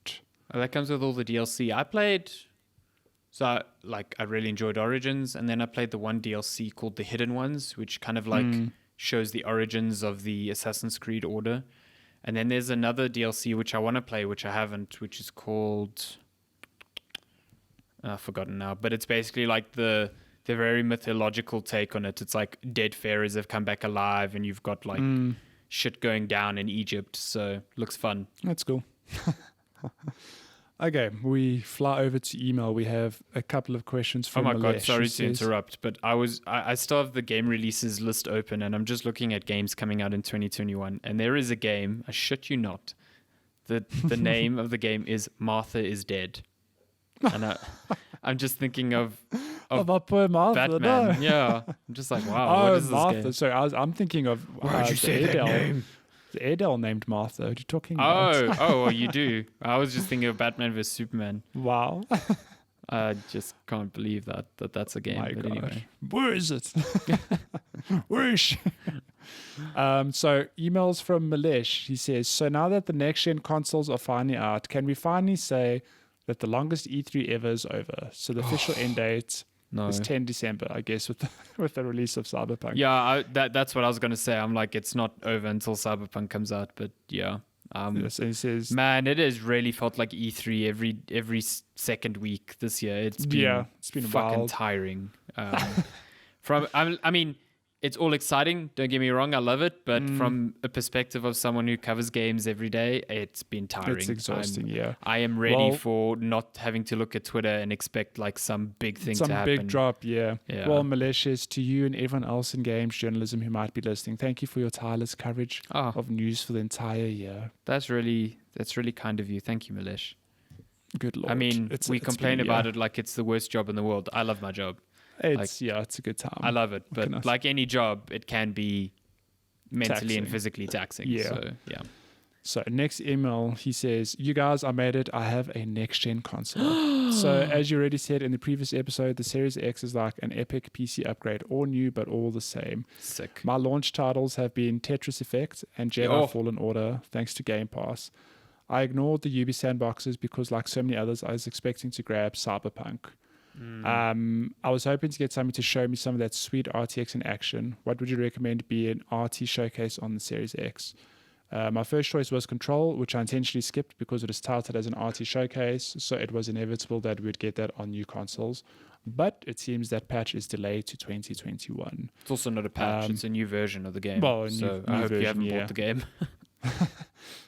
Oh, that comes with all the DLC. I really enjoyed Origins, and then I played the one DLC called The Hidden Ones, which kind of shows the origins of the Assassin's Creed order. And then there's another DLC which I want to play, which I haven't, which is called I've forgotten now, but it's basically like the very mythological take on it. It's like dead pharaohs have come back alive, and you've got like shit going down in Egypt. So looks fun. That's cool. Okay, we fly over to email. We have a couple of questions from God, Malesh, sorry to interrupt, but I still have the game releases list open, and I'm just looking at games coming out in 2021, and there is a game, I shit you not, the name of the game is Martha is Dead. And I'm just thinking of our poor Martha. Batman. No. Yeah, I'm just like, wow, what is this Martha. game? So I'm thinking of Why'd you say that name? The Airedale named Martha. What are you talking about? Well, you do. I was just thinking of Batman vs Superman. Wow. I just can't believe that's a game. My but gosh. anyway. Where is it? Where is she? So emails from Malesh. He says, so now that the next-gen consoles are finally out, can we finally say that the longest E3 ever is over? So the official end date is 10 December, I guess, with the release of Cyberpunk. Yeah, that's what I was going to say. I'm like, it's not over until Cyberpunk comes out, but yeah. So he says, man, it has really felt like E3 every second week this year. It's been fucking wild. tiring. I mean, it's all exciting. Don't get me wrong, I love it. But from a perspective of someone who covers games every day, it's been tiring. It's exhausting. I am ready for not having to look at Twitter and expect like some big thing to happen. Some big drop, yeah. Well, Malaysia's to you and everyone else in games journalism who might be listening, thank you for your tireless coverage of news for the entire year. That's really kind of you. Thank you, Malesh. Good Lord. I mean, we complain about it like it's the worst job in the world. I love my job. It's a good time. I love it, but like any job, it can be mentally and physically taxing. So next email, he says, you guys, I made it. I have a next-gen console. So as you already said in the previous episode, the Series X is like an epic PC upgrade, all new but all the same. Sick. My launch titles have been Tetris Effect and Jedi Fallen Order, thanks to Game Pass. I ignored the Ubi sandboxes because, like so many others, I was expecting to grab Cyberpunk. I was hoping to get something to show me some of that sweet RTX in action. What would you recommend be an RT showcase on the Series X? My first choice was Control, which I intentionally skipped because it is touted as an RT showcase, so it was inevitable that we would get that on new consoles. But it seems that patch is delayed to 2021. It's also not a patch, it's a new version of the game. Well, I hope you haven't bought the game.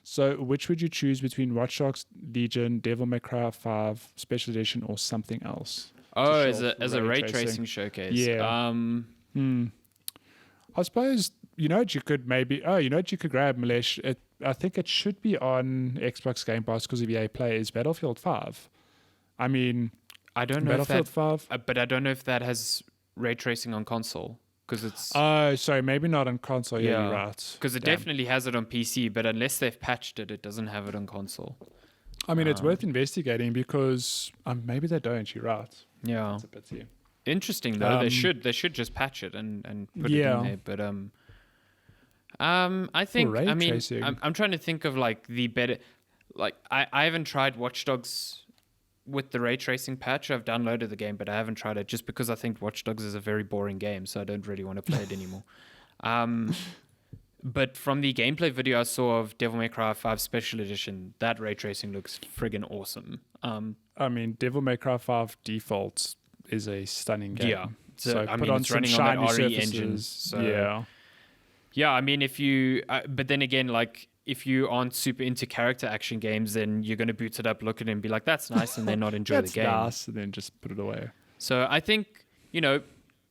So which would you choose between Watch Dogs Legion, Devil May Cry 5 Special Edition, or something else? As a ray tracing showcase. Yeah. I suppose, you know what you could grab, Malesh? I think it should be on Xbox Game Pass because of EA Play is Battlefield 5. I mean, I don't know Battlefield 5. But I don't know if that has ray tracing on console. Because it's... Oh, sorry, maybe not on console. Yeah, you're right. Because it definitely has it on PC, but unless they've patched it, it doesn't have it on console. I mean, it's worth investigating because maybe they don't. You're right. Yeah. It's a pity. Interesting though. They should just patch it and put it in there. But I think I'm trying to think of like the better. Like I haven't tried Watch Dogs with the ray tracing patch. I've downloaded the game, but I haven't tried it just because I think Watch Dogs is a very boring game, so I don't really want to play it anymore. But from the gameplay video I saw of Devil May Cry 5 Special Edition, that ray tracing looks friggin' awesome. I mean, Devil May Cry 5 default is a stunning game. Yeah. So I mean, it's running on that RE engine. So Yeah, I mean, if you, but then again, like if you aren't super into character action games, then you're going to boot it up, look at it, and be like, "That's nice," and then not enjoy the game. Nice, and then just put it away. So I think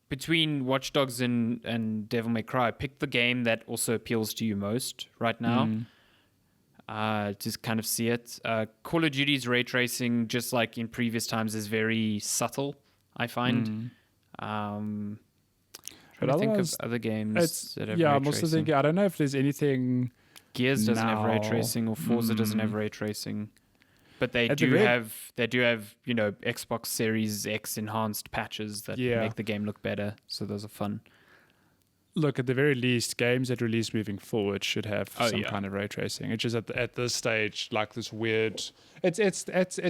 between Watch Dogs and Devil May Cry, pick the game that also appeals to you most right now. Just kind of see it. Call of Duty's ray tracing, just like in previous times, is very subtle, I find. Trying to think of other games that have ray I'm also tracing. thinking, I don't know if there's anything. Gears doesn't have ray now. tracing, or Forza doesn't have ray tracing. But they At the do very- have Xbox Series X enhanced patches that make the game look better. So those are fun. Look, at the very least, games that release moving forward should have some yeah. kind of ray tracing. It's just at this stage, like this weird. It's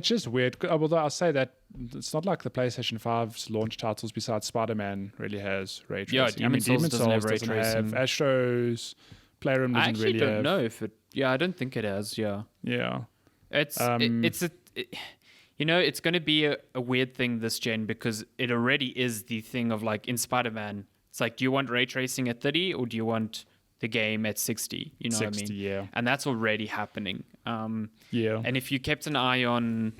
just weird. Although I'll say that it's not like the PlayStation 5's launch titles besides Spider-Man really has ray tracing. Yeah, Demon's Souls doesn't have ray doesn't have. tracing. Astro's Playroom doesn't I actually really don't have. know if it. Yeah, I don't think it has. Yeah, Yeah. it's it's going to be a weird thing this gen because it already is the thing of like in Spider-Man. It's like, do you want ray tracing at 30 or do you want the game at 60? You know 60, what I mean? yeah. And that's already happening. Yeah. And if you kept an eye on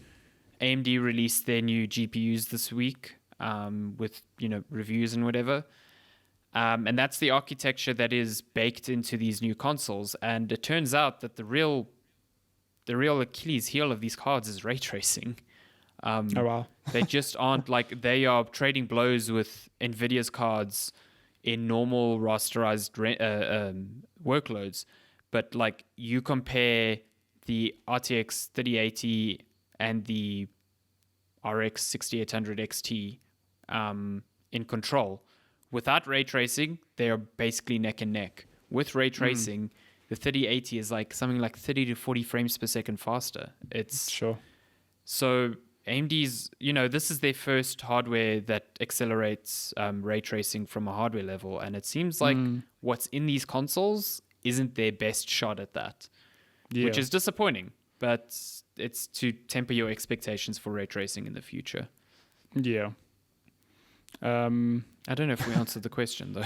AMD released their new GPUs this week with reviews and whatever. And that's the architecture that is baked into these new consoles. And it turns out that the real Achilles heel of these cards is ray tracing. Oh, wow. They just aren't like, they are trading blows with NVIDIA's cards in normal rasterized workloads. But like you compare the RTX 3080 and the RX 6800 XT in Control. Without ray tracing, they are basically neck and neck. With ray tracing, the 3080 is like something like 30 to 40 frames per second faster. It's Sure. So AMD's, this is their first hardware that accelerates ray tracing from a hardware level. And it seems like what's in these consoles isn't their best shot at that, which is disappointing. But it's to temper your expectations for ray tracing in the future. Yeah. I don't know if we answered the question, though.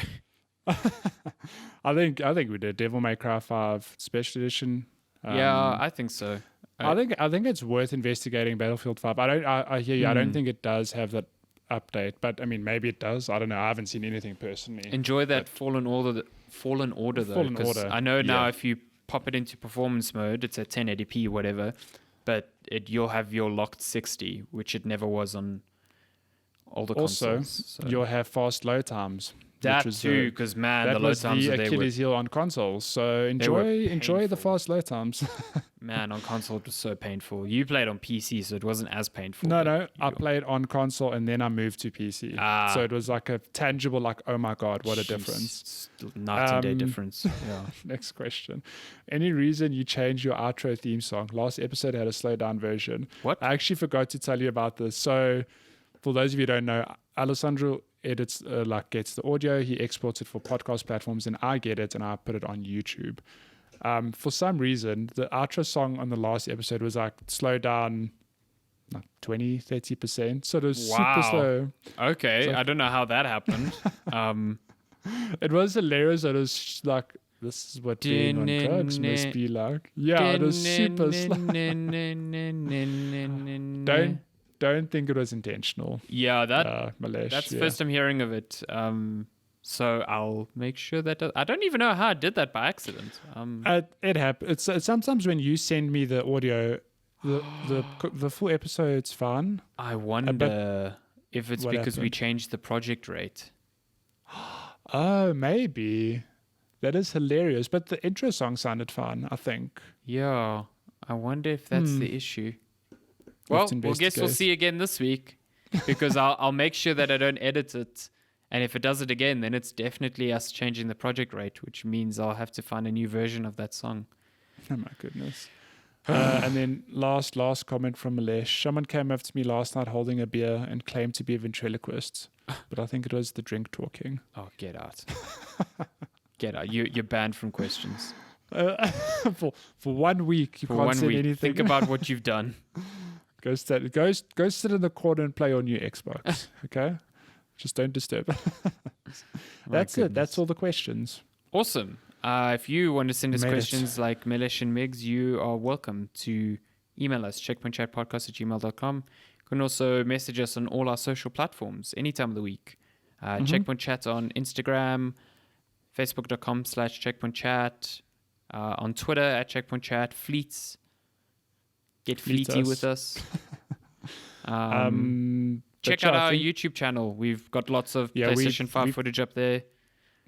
I think we did Devil May Cry 5 Special Edition. Yeah, I think so. I think it's worth investigating Battlefield 5. I hear you. I don't think it does have that update, but I mean maybe it does. I don't know. I haven't seen anything personally. Enjoy that Fallen Order though. Fallen Order. I know now if you pop it into performance mode, it's at 1080p whatever, but you'll have your locked 60, which it never was on older Also, consoles. So. you'll have fast load times. That which is too, because man, that the load was times the that they were, Achilles heel on consoles. So enjoy the painful. fast load times. man, on console it was so painful. You played on PC, so it wasn't as painful. No, I played on console and then I moved to PC. So it was like a tangible, like, oh my god, what a difference! Night and day difference. Yeah. Next question. Any reason you changed your outro theme song? Last episode had a slow down version. What? I actually forgot to tell you about this. So for those of you who don't know, Alessandro edits, gets the audio, he exports it for podcast platforms, and I get it and I put it on YouTube. For some reason, the outro song on the last episode was like slowed down like 20-30%. So it was super slow. Okay, I don't know how that happened. It was hilarious. It was like, this is what being on drugs must be like. Yeah, it was super slow. Don't think it was intentional. Yeah, Malesh, that's the first I'm hearing of it. So I'll make sure that I don't even know how I did that by accident. It happens. It's sometimes when you send me the audio, the full episode's fine. I wonder if it's because we happened? changed the project rate. Oh, maybe. That is hilarious. But the intro song sounded fine, I think. Yeah, I wonder if that's the issue. Well, I guess we'll see again this week, because I'll make sure that I don't edit it. And if it does it again, then it's definitely us changing the project rate, which means I'll have to find a new version of that song. Oh my goodness. And then last comment from Malesh. Someone came up to me last night holding a beer and claimed to be a ventriloquist, but I think it was the drink talking. Oh, get out. Get out. You're banned from questions. For 1 week, you can't say anything. Think about what you've done. Go sit in the corner and play on your Xbox, okay? Just don't disturb. That's it. That's all the questions. Awesome. If you want to send us Made it. questions like Melish and Migs, you are welcome to email us, checkpointchatpodcast@gmail.com. You can also message us on all our social platforms anytime of the week. Checkpoint Chat on Instagram, facebook.com/checkpointchat, on Twitter @checkpointchat, Fleets. Get fleety with us. Check out our YouTube channel. We've got lots of PlayStation 5 footage up there.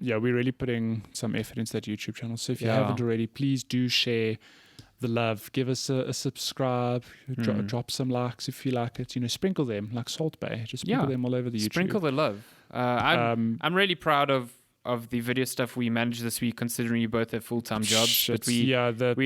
Yeah, we're really putting some effort into that YouTube channel. So if you haven't already, please do share the love. Give us a subscribe. Drop some likes if you like it. Sprinkle them like Salt Bay. Just sprinkle them all over the YouTube. Sprinkle the love. I'm really proud of the video stuff we managed this week, considering you both have full-time jobs. But we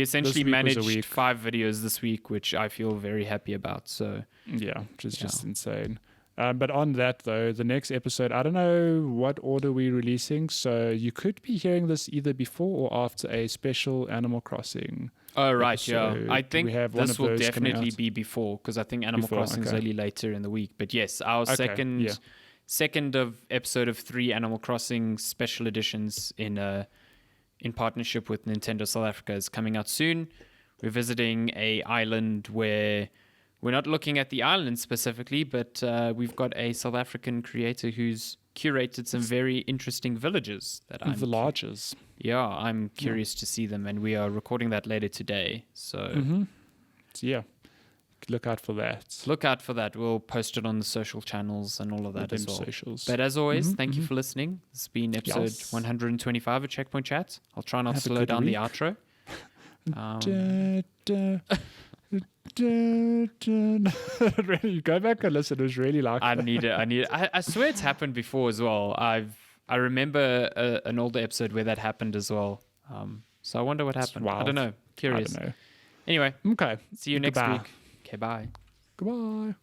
essentially managed 5 videos this week, which I feel very happy about. So which is just insane. But on that, though, the next episode, I don't know what order we're releasing, so you could be hearing this either before or after a special Animal Crossing. Oh, right, episode. I think this will definitely be before, because I think Animal Crossing is only later in the week. But yes, our second of episode of 3 Animal Crossing special editions in partnership with Nintendo South Africa is coming out soon. We're visiting a island where... We're not looking at the island specifically, but we've got a South African creator who's curated some very interesting villages. Villages. I'm curious to see them, and we are recording that later today. So, look out for that. We'll post it on the social channels and all of that as well. Socials. But as always, thank you for listening. This has been episode 125 of Checkpoint Chat. I'll try not to slow down the outro. Really, go back and listen. It was really like I need it. I swear it's happened before as well. I remember an older episode where that happened as well. So I wonder what happened. I don't know. Curious. I don't know. Anyway. Okay. See you next week. Okay, bye. Goodbye.